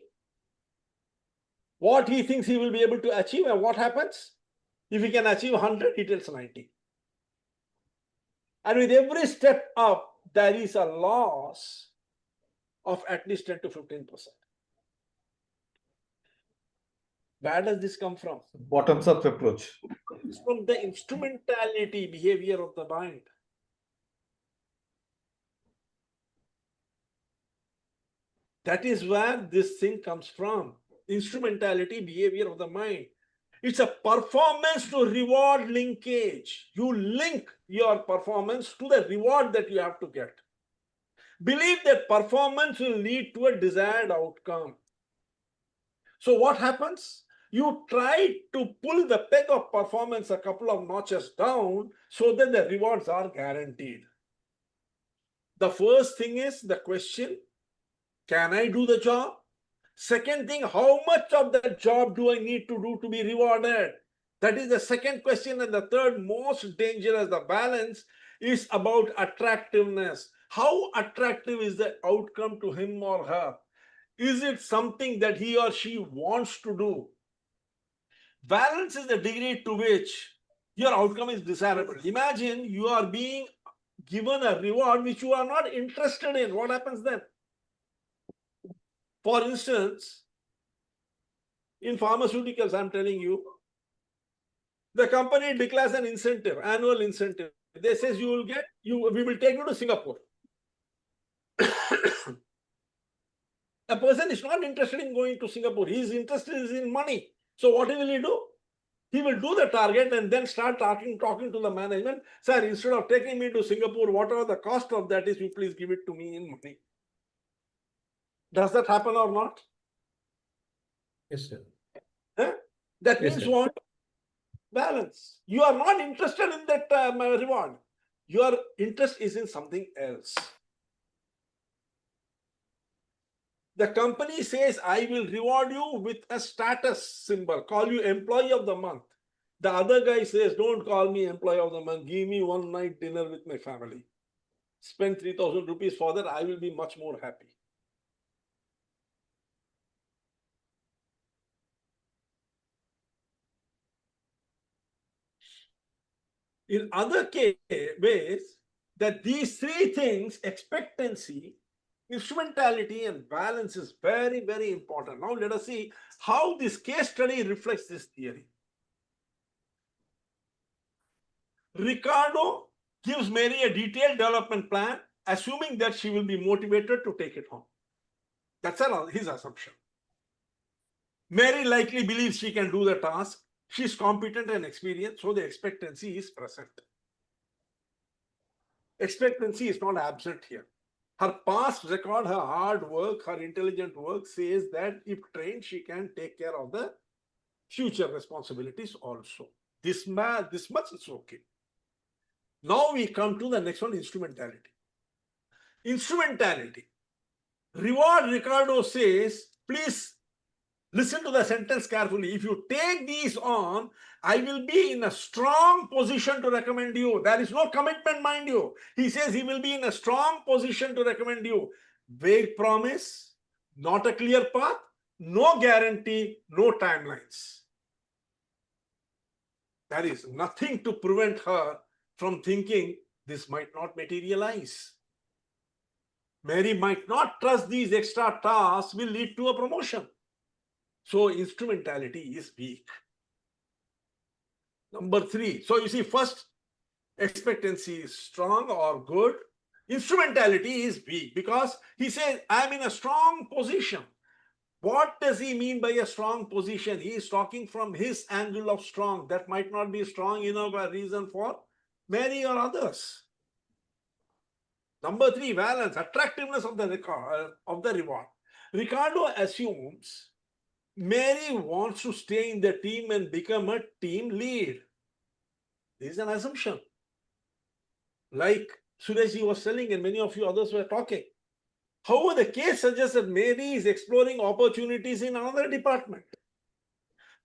what he thinks he will be able to achieve, and what happens? If he can achieve 100, he tells 90. And with every step up, there is a loss of at least 10 to 15%. Where does this come from? Bottoms up approach. It's from the instrumentality behavior of the mind. That is where this thing comes from. Instrumentality behavior of the mind. It's a performance to reward linkage. You link your performance to the reward that you have to get. Believe that performance will lead to a desired outcome. So what happens? You try to pull the peg of performance a couple of notches down so that the rewards are guaranteed. The first thing is the question, can I do the job? Second thing, how much of that job do I need to do to be rewarded? That is the second question. And the third, most dangerous, the balance, is about attractiveness. How attractive is the outcome to him or her? Is it something that he or she wants to do? Balance is the degree to which your outcome is desirable. Imagine you are being given a reward which you are not interested in. What happens then? For instance, in pharmaceuticals, I'm telling you, the company declares an incentive, annual incentive. They says you will get, we will take you to Singapore. A person is not interested in going to Singapore. He is interested in money. So what will he do? He will do the target and then start talking to the management. Sir, instead of taking me to Singapore, whatever the cost of that is, you please give it to me in money. Does that happen or not? Yes, sir. Huh? That Yes, means sir. what? Balance. You are not interested in that reward. Your interest is in something else. The company says, I will reward you with a status symbol, call you employee of the month. The other guy says, don't call me employee of the month, give me one night dinner with my family. Spend 3,000 rupees for that, I will be much more happy. In other ways, that these three things, expectancy, instrumentality, and balance is very, very important. Now let us see how this case study reflects this theory. Ricardo gives Mary a detailed development plan, assuming that she will be motivated to take it on. That's his assumption. Mary likely believes she can do the task. She's competent and experienced, so the expectancy is present. Expectancy is not absent here. Her past record, her hard work, her intelligent work says that if trained, she can take care of the future responsibilities also. This much is okay. Now we come to the next one, instrumentality. Instrumentality. Reward, Ricardo says, please listen to the sentence carefully. If you take these on, I will be in a strong position to recommend you. There is no commitment, mind you. He says he will be in a strong position to recommend you. Vague promise, not a clear path, no guarantee, no timelines. There is nothing to prevent her from thinking this might not materialize. Mary might not trust these extra tasks will lead to a promotion. So instrumentality is weak. Number three. So you see, first, expectancy is strong or good. Instrumentality is weak because he says, I'm in a strong position. What does he mean by a strong position? He is talking from his angle of strong. That might not be strong enough a reason for Mary or others. Number three, balance, attractiveness of the reward. Ricardo assumes Mary wants to stay in the team and become a team lead. This is an assumption. Like Sureshji was telling and many of you others were talking. However, the case suggests that Mary is exploring opportunities in another department,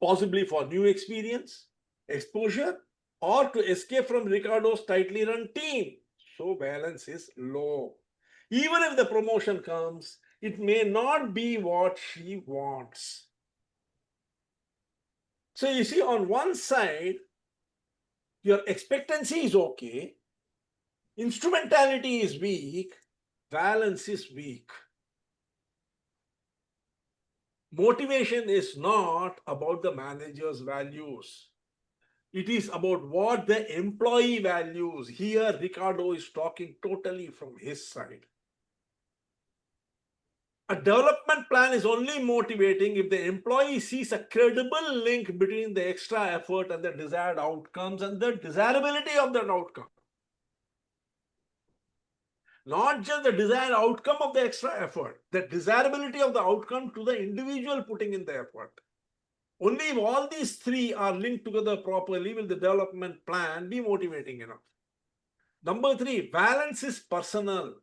possibly for new experience, exposure, or to escape from Ricardo's tightly run team. So balance is low. Even if the promotion comes, it may not be what she wants. So you see, on one side, your expectancy is okay, instrumentality is weak, balance is weak. Motivation is not about the manager's values. It is about what the employee values. Here, Ricardo is talking totally from his side. A development plan is only motivating if the employee sees a credible link between the extra effort and the desired outcomes and the desirability of that outcome. Not just the desired outcome of the extra effort, the desirability of the outcome to the individual putting in the effort. Only if all these three are linked together properly will the development plan be motivating enough. Number three, balance is personal.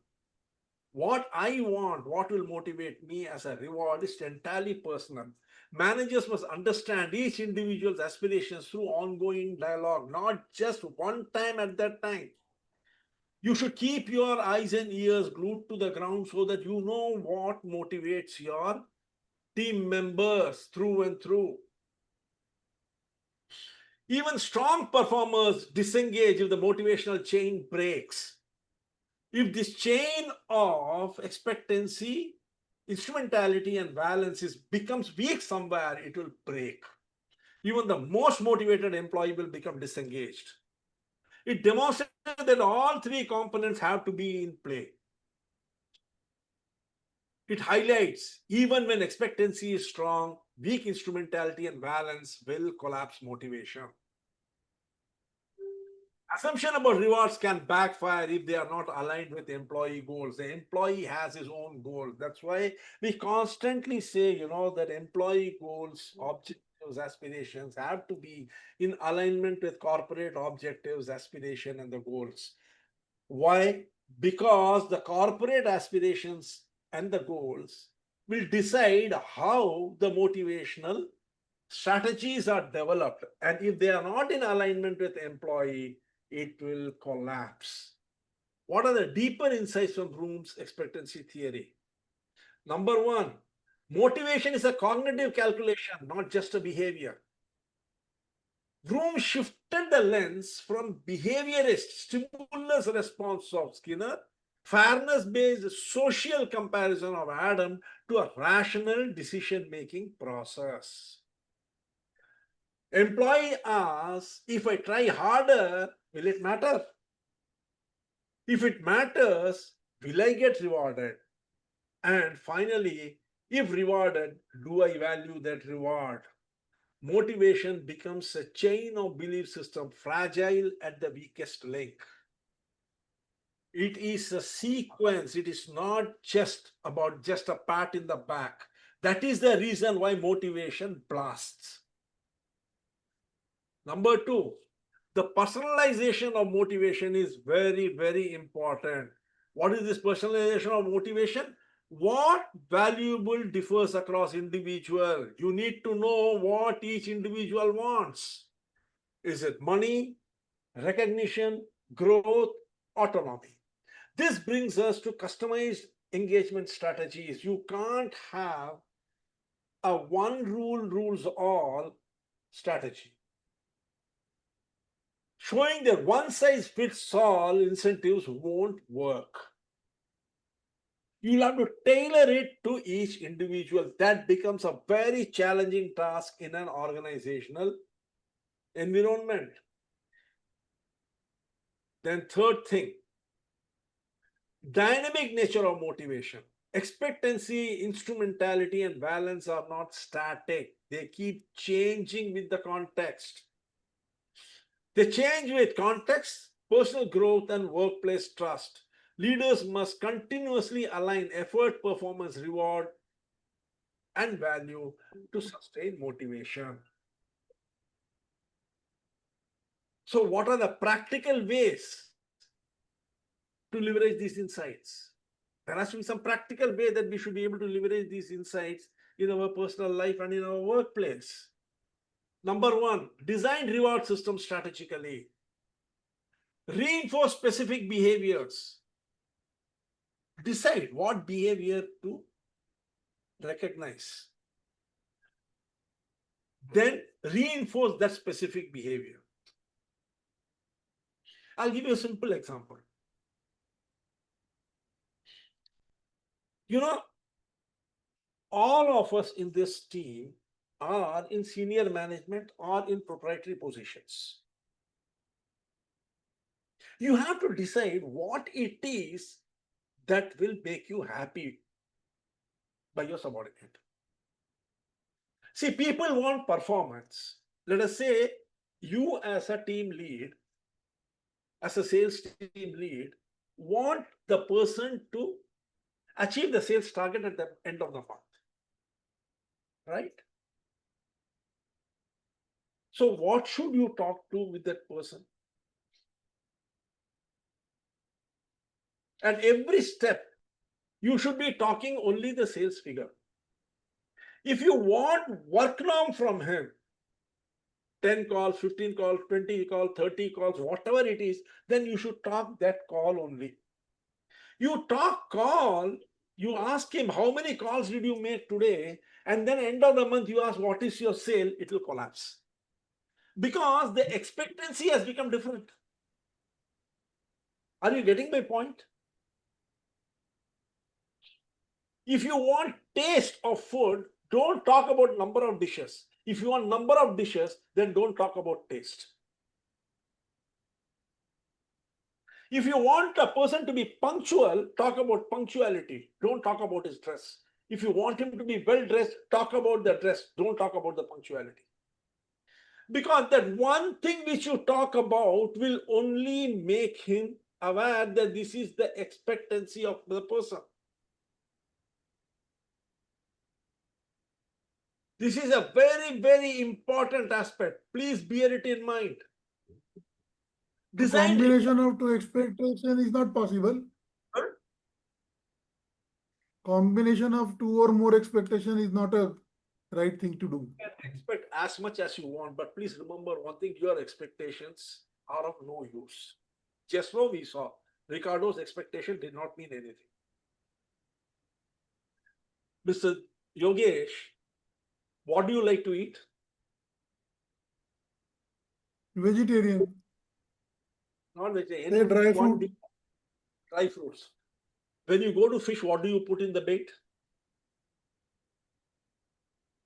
What I want, what will motivate me as a reward is entirely personal. Managers must understand each individual's aspirations through ongoing dialogue, not just one time at that time. You should keep your eyes and ears glued to the ground so that you know what motivates your team members through and through. Even strong performers disengage if the motivational chain breaks. If this chain of expectancy, instrumentality, and balance becomes weak somewhere, it will break. Even the most motivated employee will become disengaged. It demonstrates that all three components have to be in play. It highlights even when expectancy is strong, weak instrumentality and balance will collapse motivation. Assumption about rewards can backfire if they are not aligned with employee goals. The employee has his own goals. That's why we constantly say, that employee goals, objectives, aspirations have to be in alignment with corporate objectives, aspiration, and the goals. Why? Because the corporate aspirations and the goals will decide how the motivational strategies are developed. And if they are not in alignment with employee, it will collapse. What are the deeper insights from Bloom's expectancy theory? Number one, motivation is a cognitive calculation, not just a behavior. Bloom shifted the lens from behaviorist stimulus response of Skinner, fairness-based social comparison of Adam, to a rational decision-making process. Employee asks, if I try harder, will it matter? If it matters, will I get rewarded? And finally, if rewarded, do I value that reward? Motivation becomes a chain of belief system, fragile at the weakest link. It is a sequence. It is not just about just a pat in the back. That is the reason why motivation blasts. Number two, the personalization of motivation is very, very important. What is this personalization of motivation? What valuable differs across individual? You need to know what each individual wants. Is it money, recognition, growth, autonomy? This brings us to customized engagement strategies. You can't have a one rule rules all strategy. Showing that one size fits all incentives won't work. You'll have to tailor it to each individual. That becomes a very challenging task in an organizational environment. Then third thing, dynamic nature of motivation. Expectancy, instrumentality, and balance are not static. They keep changing with the context. They change with context, personal growth, and workplace trust. Leaders must continuously align effort, performance, reward, and value to sustain motivation. So, what are the practical ways to leverage these insights? There has to be some practical way that we should be able to leverage these insights in our personal life and in our workplace. Number one, design reward systems strategically. Reinforce specific behaviors. Decide what behavior to recognize. Then reinforce that specific behavior. I'll give you a simple example. All of us in this team are in senior management or in proprietary positions. You have to decide what it is that will make you happy by your subordinate. See, people want performance. Let us say you as a team lead, as a sales team lead, want the person to achieve the sales target at the end of the month. Right? So what should you talk to with that person? At every step, you should be talking only the sales figure. If you want work norm from him, 10 calls, 15 calls, 20 calls, 30 calls, whatever it is, then you should talk that call only. You talk call, you ask him how many calls did you make today, and then end of the month you ask what is your sale, it will collapse. Because the expectancy has become different. Are you getting my point? If you want taste of food, don't talk about number of dishes. If you want number of dishes, then don't talk about taste. If you want a person to be punctual, talk about punctuality. Don't talk about his dress. If you want him to be well dressed, talk about the dress. Don't talk about the punctuality. Because that one thing which you talk about will only make him aware that this is the expectancy of the person. This is a very, very important aspect. Please bear it in mind. The Design combination of two expectation is not possible. Huh? Combination of two or more expectation is not a right thing to do. You can expect as much as you want, but please remember one thing, your expectations are of no use. Just now we saw Ricardo's expectation did not mean anything. Mr. Yogesh, what do you like to eat? Vegetarian. Not vegetarian. Say dry One fruit. dish, dry fruits. When you go to fish, what do you put in the bait?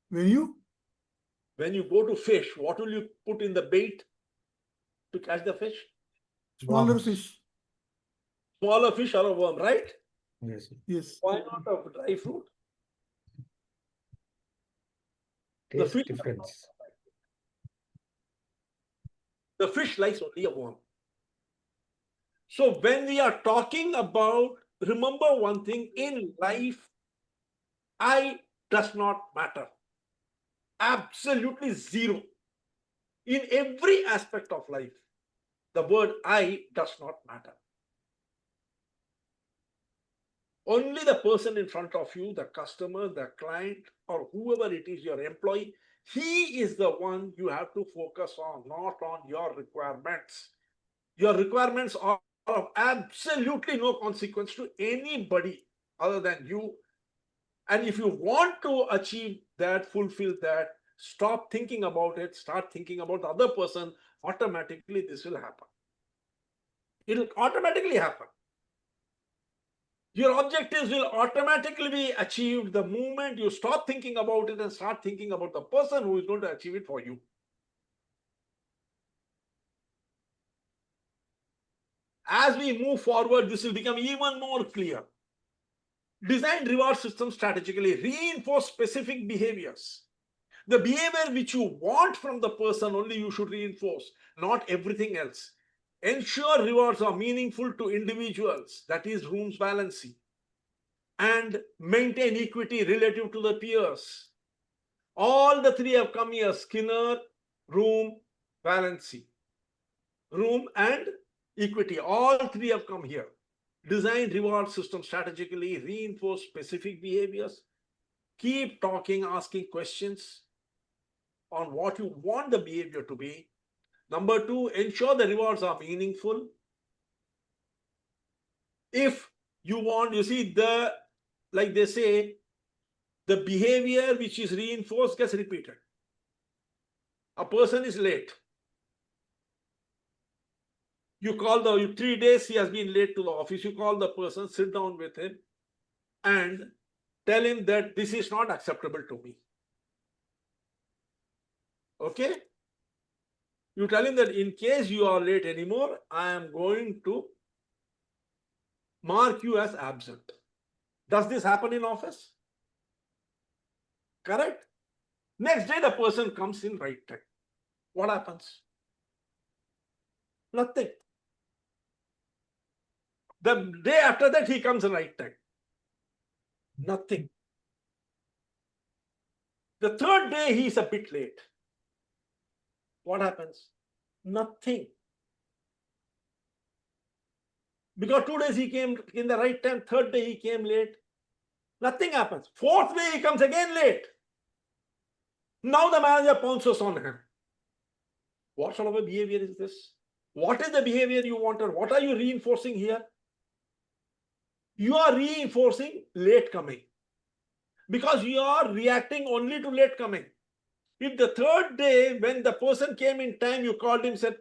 When you When you go to fish, what will you put in the bait to catch the fish? smaller Worms. fish. Smaller fish or a worm, right? Yes. Yes. Why not a dry fruit? The Taste fish, difference. the fish likes only a worm. So when we are talking about, remember one thing, in life, I does not matter. Absolutely zero. In every aspect of life, the word I does not matter. Only the person in front of you, the customer, the client, or whoever it is, your employee, he is the one you have to focus on, not on your requirements. Your requirements are of absolutely no consequence to anybody other than you. And if you want to achieve that, fulfill that, stop thinking about it, start thinking about the other person, automatically this will happen. It will automatically happen. Your objectives will automatically be achieved the moment you stop thinking about it and start thinking about the person who is going to achieve it for you. As we move forward, this will become even more clear. Design reward systems strategically, reinforce specific behaviors. The behavior which you want from the person only you should reinforce, not everything else. Ensure rewards are meaningful to individuals, that is Room's balancing, and maintain equity relative to the peers. All the three have come here: Skinner, Room, balancing. Room and equity, all three have come here. Design reward system strategically, reinforce specific behaviors, keep talking, asking questions on what you want the behavior to be. Number two, ensure the rewards are meaningful. If you want, you see, like they say, the behavior which is reinforced gets repeated. A person is late. You call 3 days he has been late to the office. You call the person, sit down with him and tell him that this is not acceptable to me. Okay? You tell him that in case you are late anymore, I am going to mark you as absent. Does this happen in office? Correct? Next day the person comes in right time. What happens? Nothing. The day after that he comes in right time. Nothing. The third day he is a bit late. What happens? Nothing. Because 2 days he came in the right time, third day he came late. Nothing happens. Fourth day he comes again late. Now the manager pounces on him. What sort of a behavior is this? What is the behavior you wanted? What are you reinforcing here? You are reinforcing late coming because you are reacting only to late coming. If the third day, when the person came in time, you called him, said,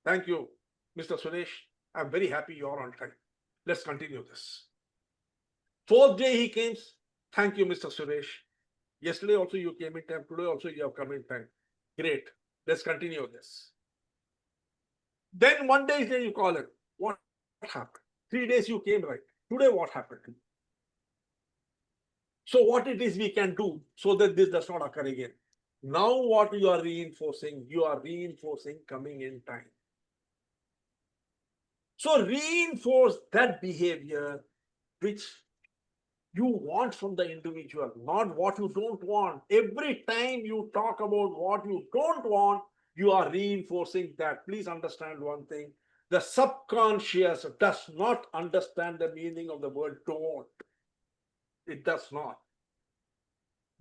"Thank you, Mr. Suresh. I'm very happy you're on time. Let's continue this." Fourth day he came, "Thank you, Mr. Suresh. Yesterday also you came in time. Today also you have come in time. Great. Let's continue this." Then one day you call him. What happened? 3 days you came right. Today what happened? So what it is we can do so that this does not occur again. Now what you are reinforcing coming in time. So reinforce that behavior which you want from the individual, not what you don't want. Every time you talk about what you don't want, you are reinforcing that. Please understand one thing. The subconscious does not understand the meaning of the word don't. It does not.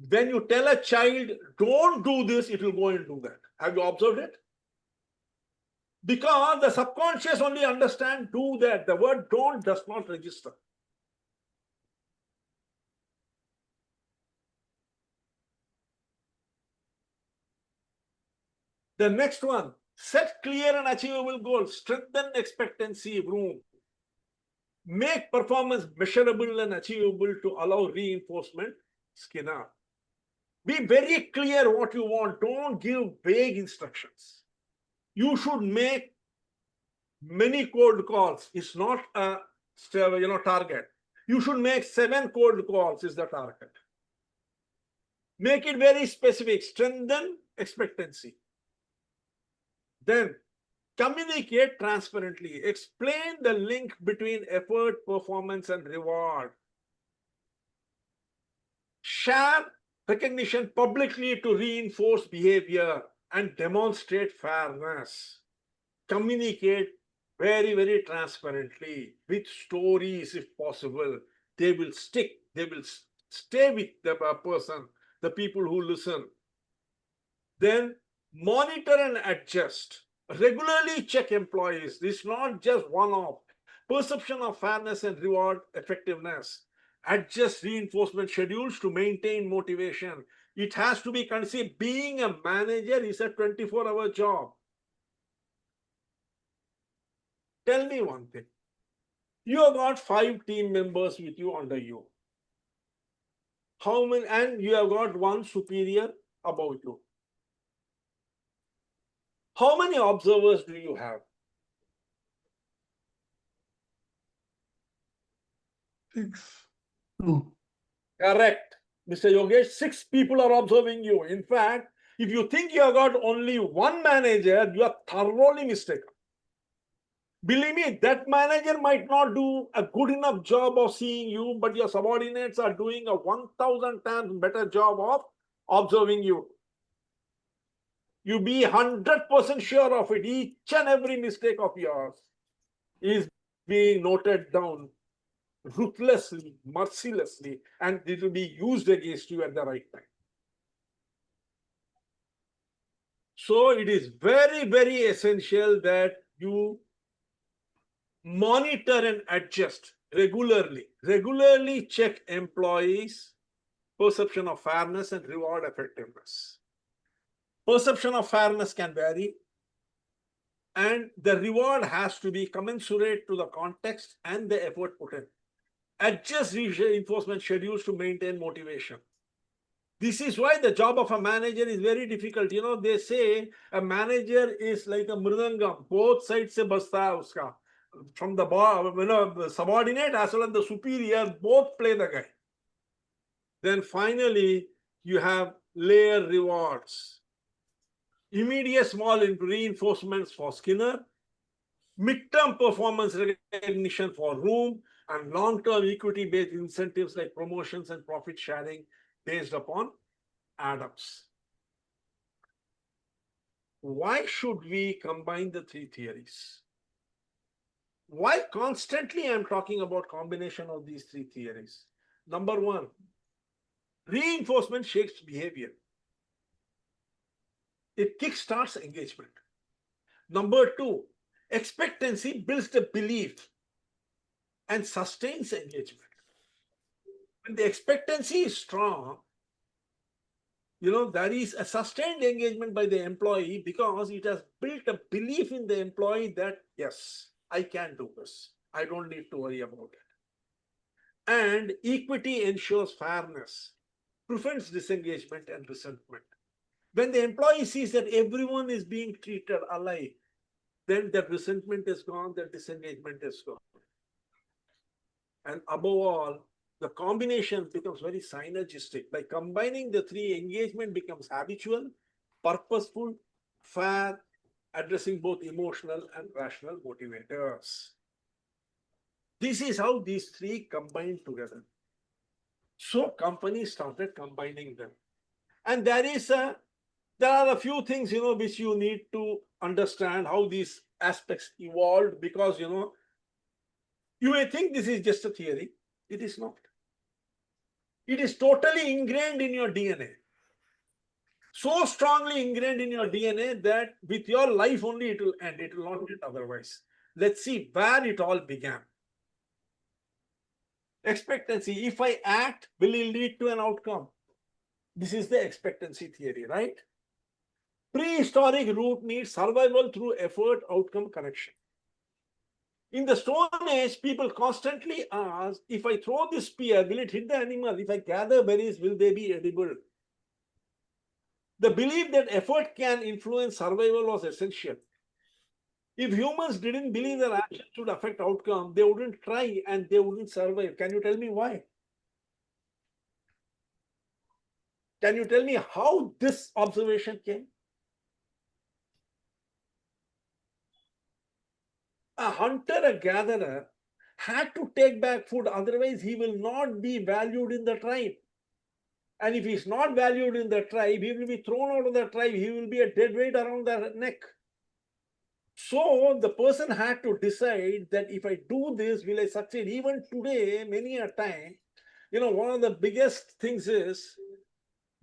When you tell a child, don't do this, it will go and do that. Have you observed it? Because the subconscious only understands do that. The word don't does not register. The next one, set clear and achievable goals, strengthen expectancy room, make performance measurable and achievable to allow reinforcement. Skinner. Be very clear what you want. Don't give vague instructions. You should make many cold calls. It's not a target. You should make 7 cold calls is the target. Make it very specific. Strengthen expectancy. Then communicate transparently. Explain the link between effort, performance, and reward. Share recognition publicly to reinforce behavior and demonstrate fairness. Communicate very, very transparently with stories if possible. They will stick. They will stay with the person, the people who listen. Then monitor and adjust. Regularly check employees. This is not just one-off. Perception of fairness and reward effectiveness. Adjust reinforcement schedules to maintain motivation. It has to be conceived. Being a manager is a 24-hour job. Tell me one thing. You have got 5 team members with you under you. How many? And you have got one superior above you. How many observers do you have? 6. 2. Correct. Mr. Yogesh, 6 people are observing you. In fact, if you think you have got only one manager, you are thoroughly mistaken. Believe me, that manager might not do a good enough job of seeing you, but your subordinates are doing a 1,000 times better job of observing you. You be 100% sure of it. Each and every mistake of yours is being noted down ruthlessly, mercilessly, and it will be used against you at the right time. So it is very, very essential that you monitor and adjust regularly. Regularly check employees' perception of fairness and reward effectiveness. Perception of fairness can vary, and the reward has to be commensurate to the context and the effort put in. Adjust reinforcement schedules to maintain motivation. This is why the job of a manager is very difficult. You know, they say a manager is like a mridangam. Both sides se basta hai uska. From the subordinate as well as the superior, both play the guy. Then finally, you have layer rewards. Immediate small reinforcements for Skinner, midterm performance recognition for Room, and long-term equity-based incentives like promotions and profit sharing based upon Adams. Why should we combine the 3 theories? Why constantly I'm talking about combination of these 3 theories? Number 1, reinforcement shapes behavior. It kickstarts engagement. Number two, expectancy builds the belief and sustains engagement. When the expectancy is strong, there is a sustained engagement by the employee because it has built a belief in the employee that, yes, I can do this. I don't need to worry about it. And equity ensures fairness, prevents disengagement and resentment. When the employee sees that everyone is being treated alike, then that resentment is gone, that disengagement is gone. And above all, the combination becomes very synergistic. By combining the three, engagement becomes habitual, purposeful, fair, addressing both emotional and rational motivators. This is how these three combine together. So companies started combining them. And there are a few things, which you need to understand how these aspects evolved, because, you may think this is just a theory. It is not. It is totally ingrained in your DNA. So strongly ingrained in your DNA that with your life only it will end. It will not end otherwise. Let's see where it all began. Expectancy. If I act, will it lead to an outcome? This is the expectancy theory, right? Prehistoric root needs survival through effort, outcome, connection. In the Stone Age, people constantly ask, if I throw this spear, will it hit the animal? If I gather berries, will they be edible? The belief that effort can influence survival was essential. If humans didn't believe that action should affect outcome, they wouldn't try and they wouldn't survive. Can you tell me why? Can you tell me how this observation came? A hunter, a gatherer, had to take back food, otherwise he will not be valued in the tribe. And if he's not valued in the tribe, he will be thrown out of the tribe, he will be a dead weight around the neck. So the person had to decide that if I do this, will I succeed? Even today, many a time, one of the biggest things is,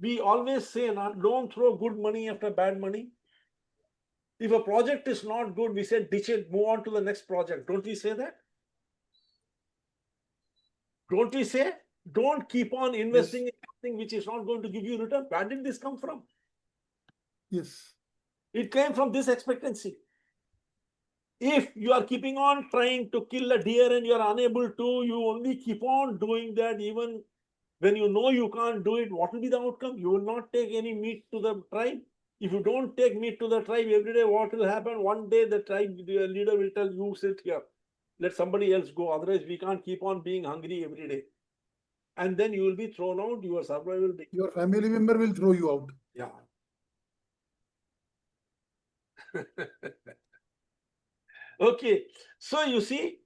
we always say, don't throw good money after bad money. If a project is not good, we say ditch it, move on to the next project. Don't we say that? Don't we say? Don't keep on investing in something which is not going to give you return. Where did this come from? Yes. It came from this expectancy. If you are keeping on trying to kill a deer and you are unable to, you only keep on doing that even when you know you can't do it, what will be the outcome? You will not take any meat to the tribe. If you don't take meat to the tribe every day, what will happen? One day the tribe leader will tell you, sit here, let somebody else go. Otherwise, we can't keep on being hungry every day. And then you will be thrown out, your survival will be. Your family member will throw you out. Yeah. Okay, so you see,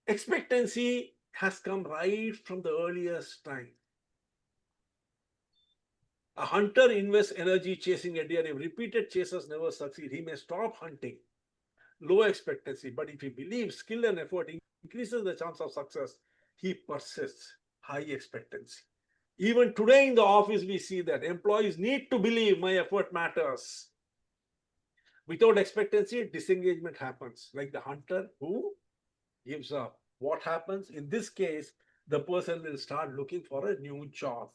expectancy has come right from the earliest time. A hunter invests energy chasing a deer. If repeated chases never succeed, he may stop hunting. Low expectancy, but if he believes skill and effort increases the chance of success, he persists. High expectancy. Even today in the office, we see that employees need to believe my effort matters. Without expectancy, disengagement happens, like the hunter who gives up. What happens? In this case, the person will start looking for a new job.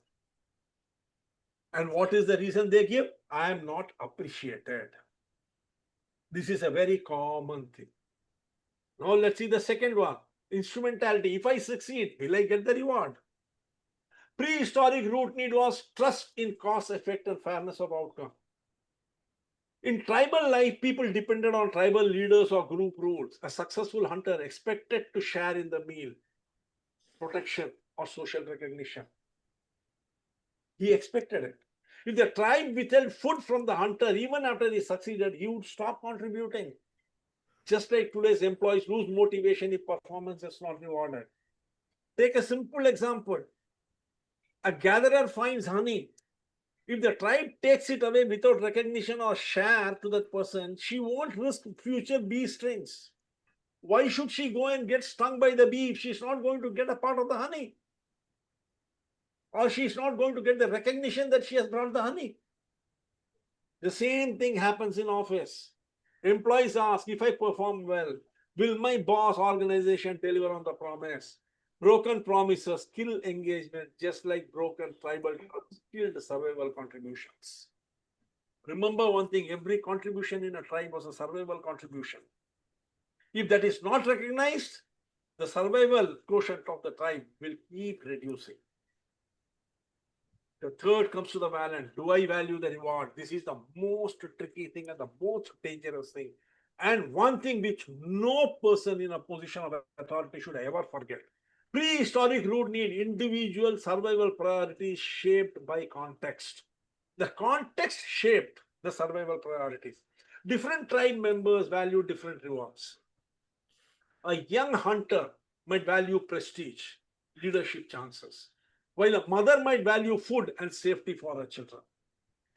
And what is the reason they give? I am not appreciated. This is a very common thing. Now let's see the second one. Instrumentality. If I succeed, will I get the reward? Prehistoric root need was trust in cause, effect, and fairness of outcome. In tribal life, people depended on tribal leaders or group rules. A successful hunter expected to share in the meal, protection, or social recognition. He expected it. If the tribe withheld food from the hunter, even after he succeeded, he would stop contributing. Just like today's employees lose motivation if performance is not rewarded. Take a simple example. A gatherer finds honey. If the tribe takes it away without recognition or share to that person, she won't risk future bee stings. Why should she go and get stung by the bee if she's not going to get a part of the honey? Or she's not going to get the recognition that she has brought the honey? The same thing happens in office. Employees ask, if I perform well, will my boss organization deliver on the promise? Broken promises kill engagement, just like broken tribal ties killed survival contributions. Remember one thing, every contribution in a tribe was a survival contribution. If that is not recognized, the survival quotient of the tribe will keep reducing. The third comes to the balance. Do I value the reward? This is the most tricky thing and the most dangerous thing. And one thing which no person in a position of authority should ever forget. Prehistoric root need individual survival priorities shaped by context. The context shaped the survival priorities. Different tribe members value different rewards. A young hunter might value prestige, leadership chances, while a mother might value food and safety for her children.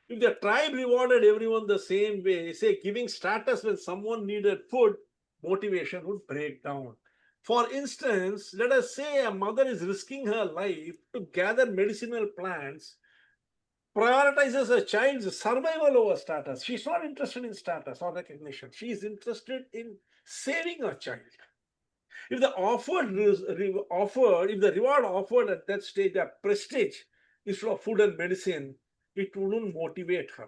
If the tribe rewarded everyone the same way, say giving status when someone needed food, motivation would break down. For instance, let us say a mother is risking her life to gather medicinal plants, prioritizes a child's survival over status. She's not interested in status or recognition. She is interested in saving her child. If the reward offered at that stage a prestige instead of food and medicine, it wouldn't motivate her.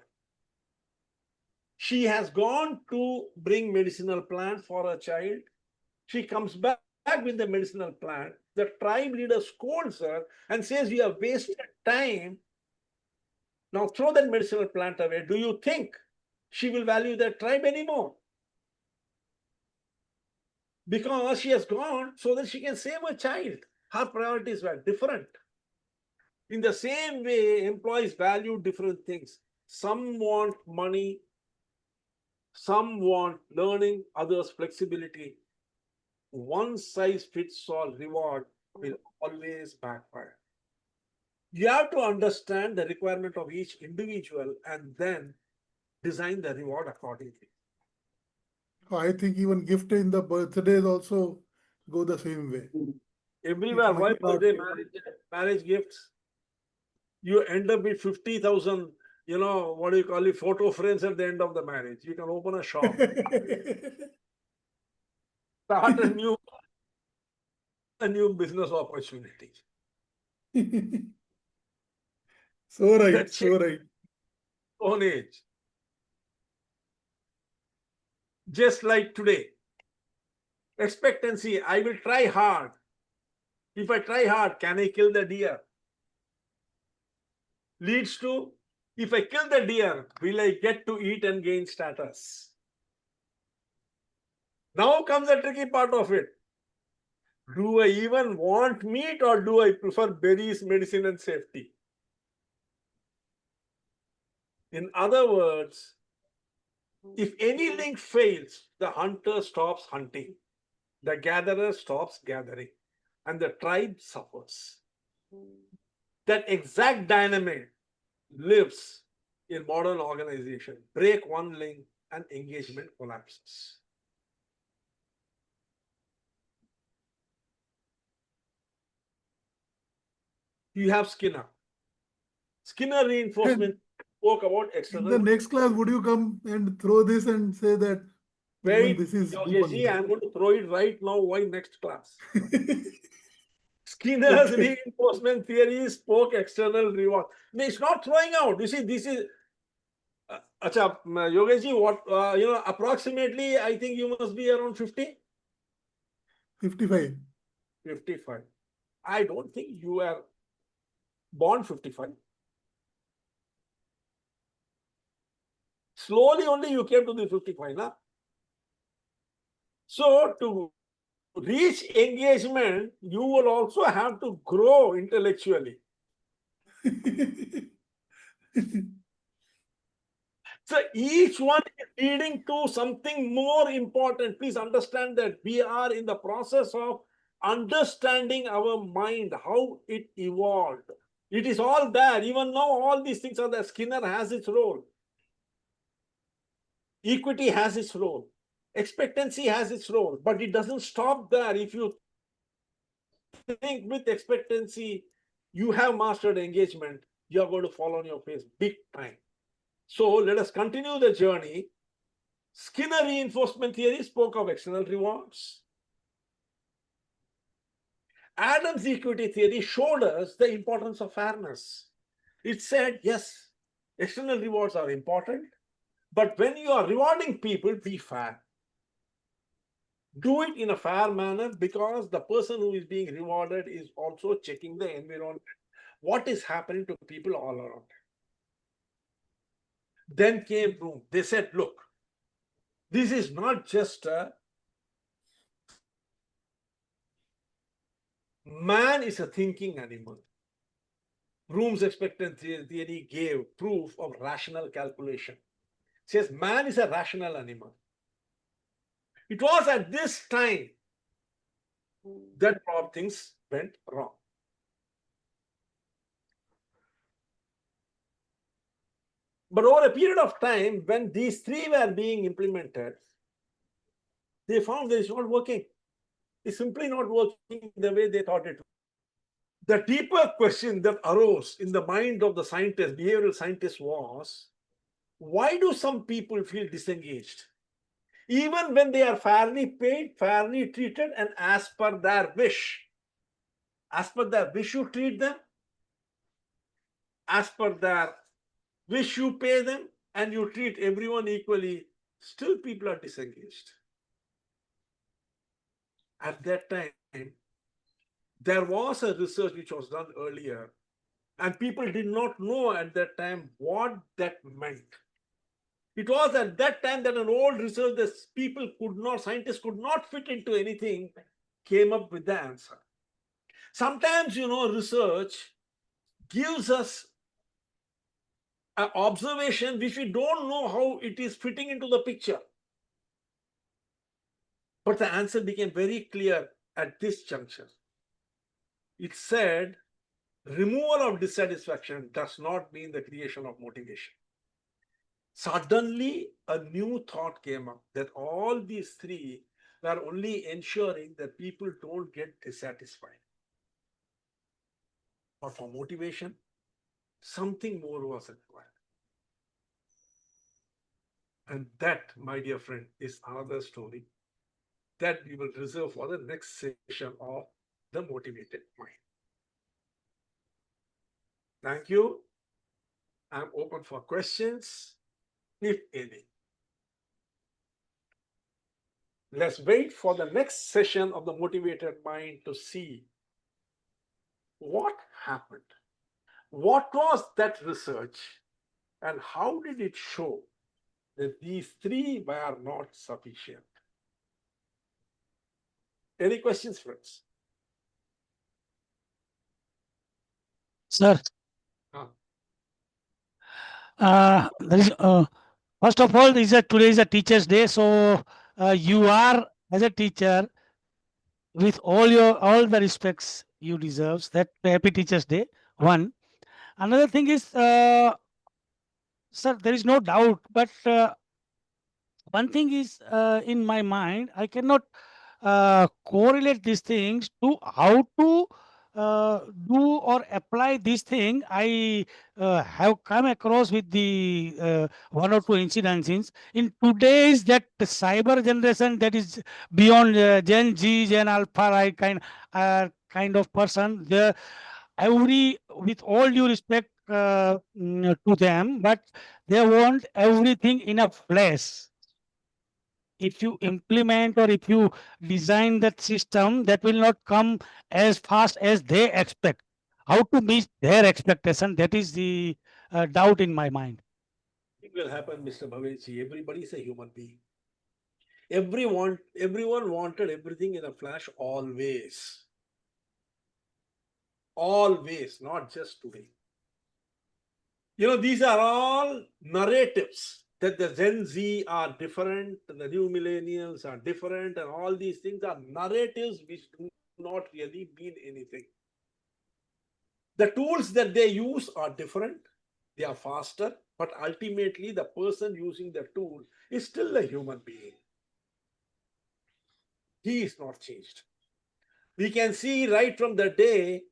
She has gone to bring medicinal plant for her child. She comes back with the medicinal plant. The tribe leader scolds her and says, "You have wasted time. Now throw that medicinal plant away." Do you think she will value that tribe anymore? Because she has gone so that she can save her child. Her priorities were different. In the same way, employees value different things. Some want money, some want learning, others flexibility. One size fits all reward will always backfire. You have to understand the requirement of each individual and then design the reward accordingly. I think even gift in the birthdays also go the same way. Everywhere, It why might not- birthday, marriage gifts? You end up with 50,000, what do you call it, photo frames at the end of the marriage. You can open a shop, start a new business opportunity. So right, That's so it. right. Own age. Just like today, expectancy, I will try hard. If I try hard, can I kill the deer? Leads to, if I kill the deer, will I get to eat and gain status? Now comes the tricky part of it. Do I even want meat or do I prefer berries, medicine, and safety? In other words, if any link fails, the hunter stops hunting, the gatherer stops gathering, and the tribe suffers. That exact dynamic lives in modern organization. Break one link and engagement collapses. You have Skinner. Skinner reinforcement spoke about In external. the next class, would you come and throw this and say that even Wait, this is Yogesh, I'm going to throw it right now. Why next class? Skinner's Okay. reinforcement theory spoke external reward. No, it's not throwing out. You see, this is Acha, Yogesh, what approximately I think you must be around 50? 55. 55. I don't think you are born 55. Slowly only you came to the 55, na? So to reach engagement, you will also have to grow intellectually. So each one is leading to something more important. Please understand that we are in the process of understanding our mind, how it evolved. It is all there. Even now, all these things are there. Skinner has its role. Equity has its role. Expectancy has its role. But it doesn't stop there. If you think with expectancy, you have mastered engagement, you are going to fall on your face big time. So let us continue the journey. Skinner reinforcement theory spoke of external rewards. Adams equity theory showed us the importance of fairness. It said, yes, external rewards are important, but when you are rewarding people, be fair. Do it in a fair manner because the person who is being rewarded is also checking the environment. What is happening to people all around? Then came Bloom. They said, look, this is not just a man is a thinking animal. Bloom's expectancy theory gave proof of rational calculation. It says man is a rational animal. It was at this time that things went wrong. But over a period of time, when these three were being implemented, they found that it's not working. It's simply not working the way they thought it would. The deeper question that arose in the mind of the scientist, behavioral scientist, was, why do some people feel disengaged? Even when they are fairly paid, fairly treated, and as per their wish. As per their wish, you treat them. As per their wish, you pay them, and you treat everyone equally. Still, people are disengaged. At that time, there was a research which was done earlier, and people did not know at that time what that meant. It was at that time that an old research that people could not, scientists could not fit into anything, came up with the answer. Sometimes, research gives us an observation which we don't know how it is fitting into the picture. But the answer became very clear at this juncture. It said, removal of dissatisfaction does not mean the creation of motivation. Suddenly, a new thought came up that all these three were only ensuring that people don't get dissatisfied. But for motivation, something more was required. And that, my dear friend, is another story that we will reserve for the next session of the motivated mind. Thank you. I'm open for questions, if any. Let's wait for the next session of the motivated mind to see what happened. What was that research and how did it show that these three were not sufficient? Any questions, friends? Sir, Ah. there is, first of all, today is a teacher's day, so you are, as a teacher, with all the respects you deserve, that happy Teacher's Day. One. Another thing is, sir, there is no doubt, but one thing is in my mind, I cannot correlate these things to how to do or apply this thing. I have come across with the one or two incidents in today's that cyber generation that is beyond Gen Z, Gen Alpha, kind of person. With all due respect to them, but they want everything in a flash. If you implement or if you design that system, that will not come as fast as they expect. How to meet their expectation? That is the doubt in my mind. It will happen, Mr. Bhaveji. Everybody is a human being. Everyone wanted everything in a flash always. Always, not just today. These are all narratives that the Gen Z are different, the new millennials are different, and all these things are narratives which do not really mean anything. The tools that they use are different, they are faster, but ultimately the person using the tool is still a human being. He is not changed. We can see right from the day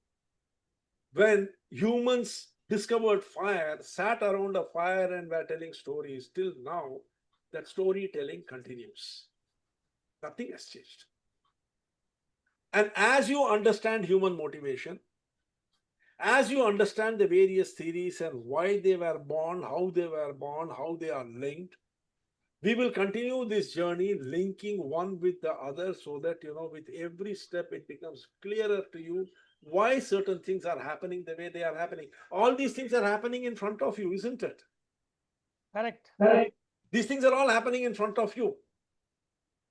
when humans discovered fire, sat around a fire and were telling stories, till now, that storytelling continues. Nothing has changed. And as you understand human motivation, as you understand the various theories and why they were born, how they were born, how they are linked, we will continue this journey linking one with the other so that, with every step it becomes clearer to you why certain things are happening the way they are happening. All these things are happening in front of you, isn't it? Correct. These things are all happening in front of you.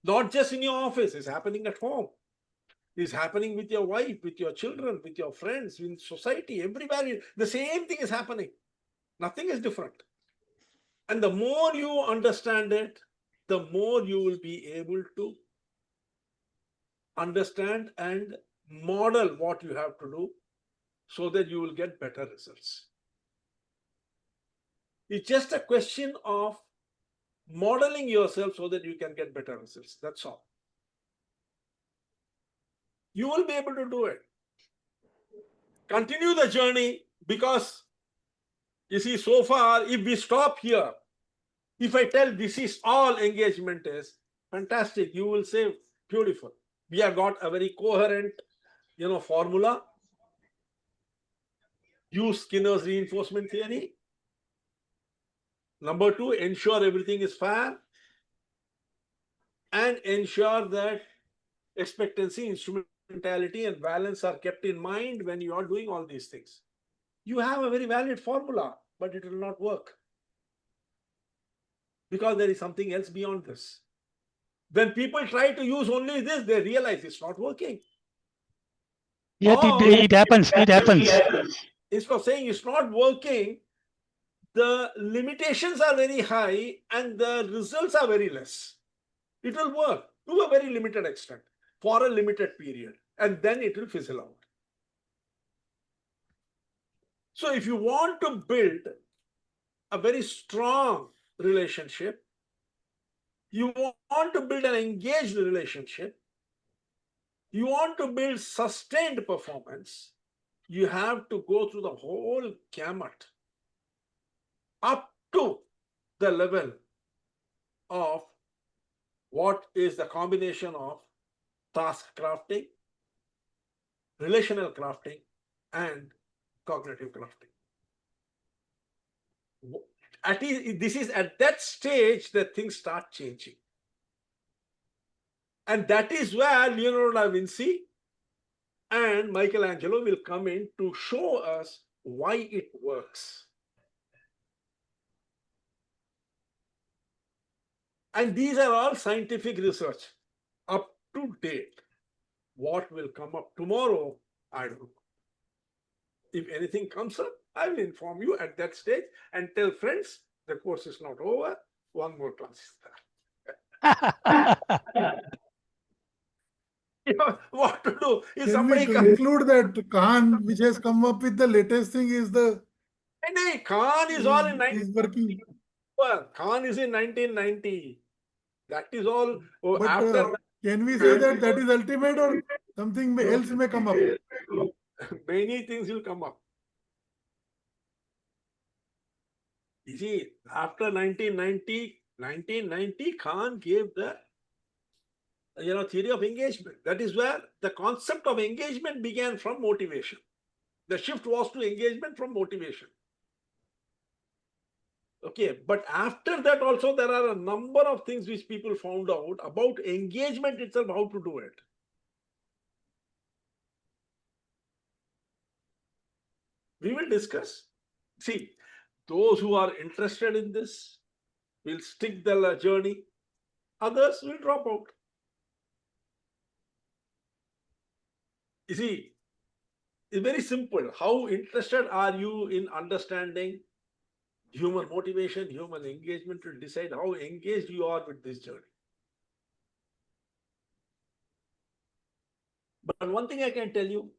Not just in your office, it's happening at home. It's happening with your wife, with your children, with your friends, in society, everywhere. The same thing is happening. Nothing is different. And the more you understand it, the more you will be able to understand and model what you have to do so that you will get better results. It's just a question of modeling yourself so that you can get better results. That's all. You will be able to do it. Continue the journey, because you see, so far, if we stop here, if I tell this is all engagement is, fantastic, you will say, beautiful. We have got a very coherent, formula. Use Skinner's reinforcement theory. Number 2, ensure everything is fair and ensure that expectancy, instrumentality, and balance are kept in mind when you are doing all these things. You have a very valid formula, but it will not work because there is something else beyond this. When people try to use only this, they realize it's not working. Yet it happens. It happens. Instead of saying it's not working, the limitations are very high and the results are very less. It will work to a very limited extent for a limited period, and then it will fizzle out. So if you want to build a very strong relationship, you want to build an engaged relationship, you want to build sustained performance, you have to go through the whole gamut up to the level of what is the combination of task crafting, relational crafting, and cognitive crafting. This is at that stage that things start changing. And that is where Leonardo da Vinci and Michelangelo will come in to show us why it works. And these are all scientific research up to date. What will come up tomorrow, I don't know. If anything comes up, I will inform you at that stage and tell friends the course is not over. One more class is there. What to do? If Can somebody we conclude that Khan, which has come up with the latest thing, is the Khan is all in is working? Khan is in 1990. That is all. But After can we say that that is ultimate, or something else may come up? many things will come up. You see, after 1990, Khan gave the theory of engagement. That is where the concept of engagement began, from motivation. The shift was to engagement from motivation. Okay, but after that also there are a number of things which people found out about engagement itself, how to do it. We will discuss. See, those who are interested in this will stick the journey. Others will drop out. You see, it's very simple. How interested are you in understanding human motivation, human engagement, to decide how engaged you are with this journey. But one thing I can tell you,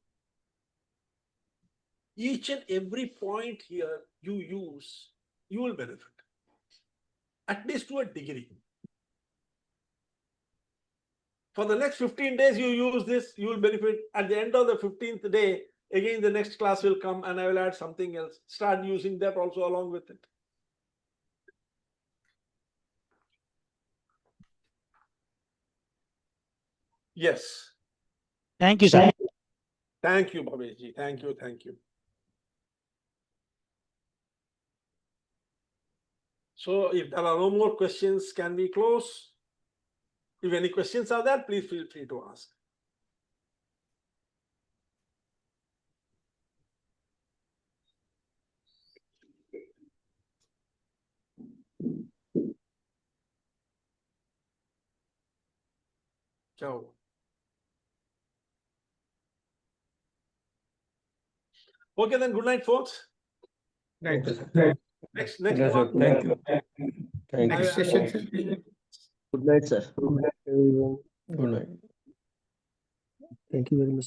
each and every point here you use, you will benefit, at least to a degree. For the next 15 days you use this, you will benefit. At the end of the 15th day, again the next class will come and I will add something else. Start using that also along with it. Yes. Thank you, sir. Thank you, Bhaveshji. Thank you. Thank you. So if there are no more questions, can we close? If any questions are there, please feel free to ask. Ciao. Okay, then good night, folks. Okay, sir. Next Okay, sir. one. Thank you. Thank Next you. session, sir. Good night, sir. Good night, everyone. Good night. Thank you very much.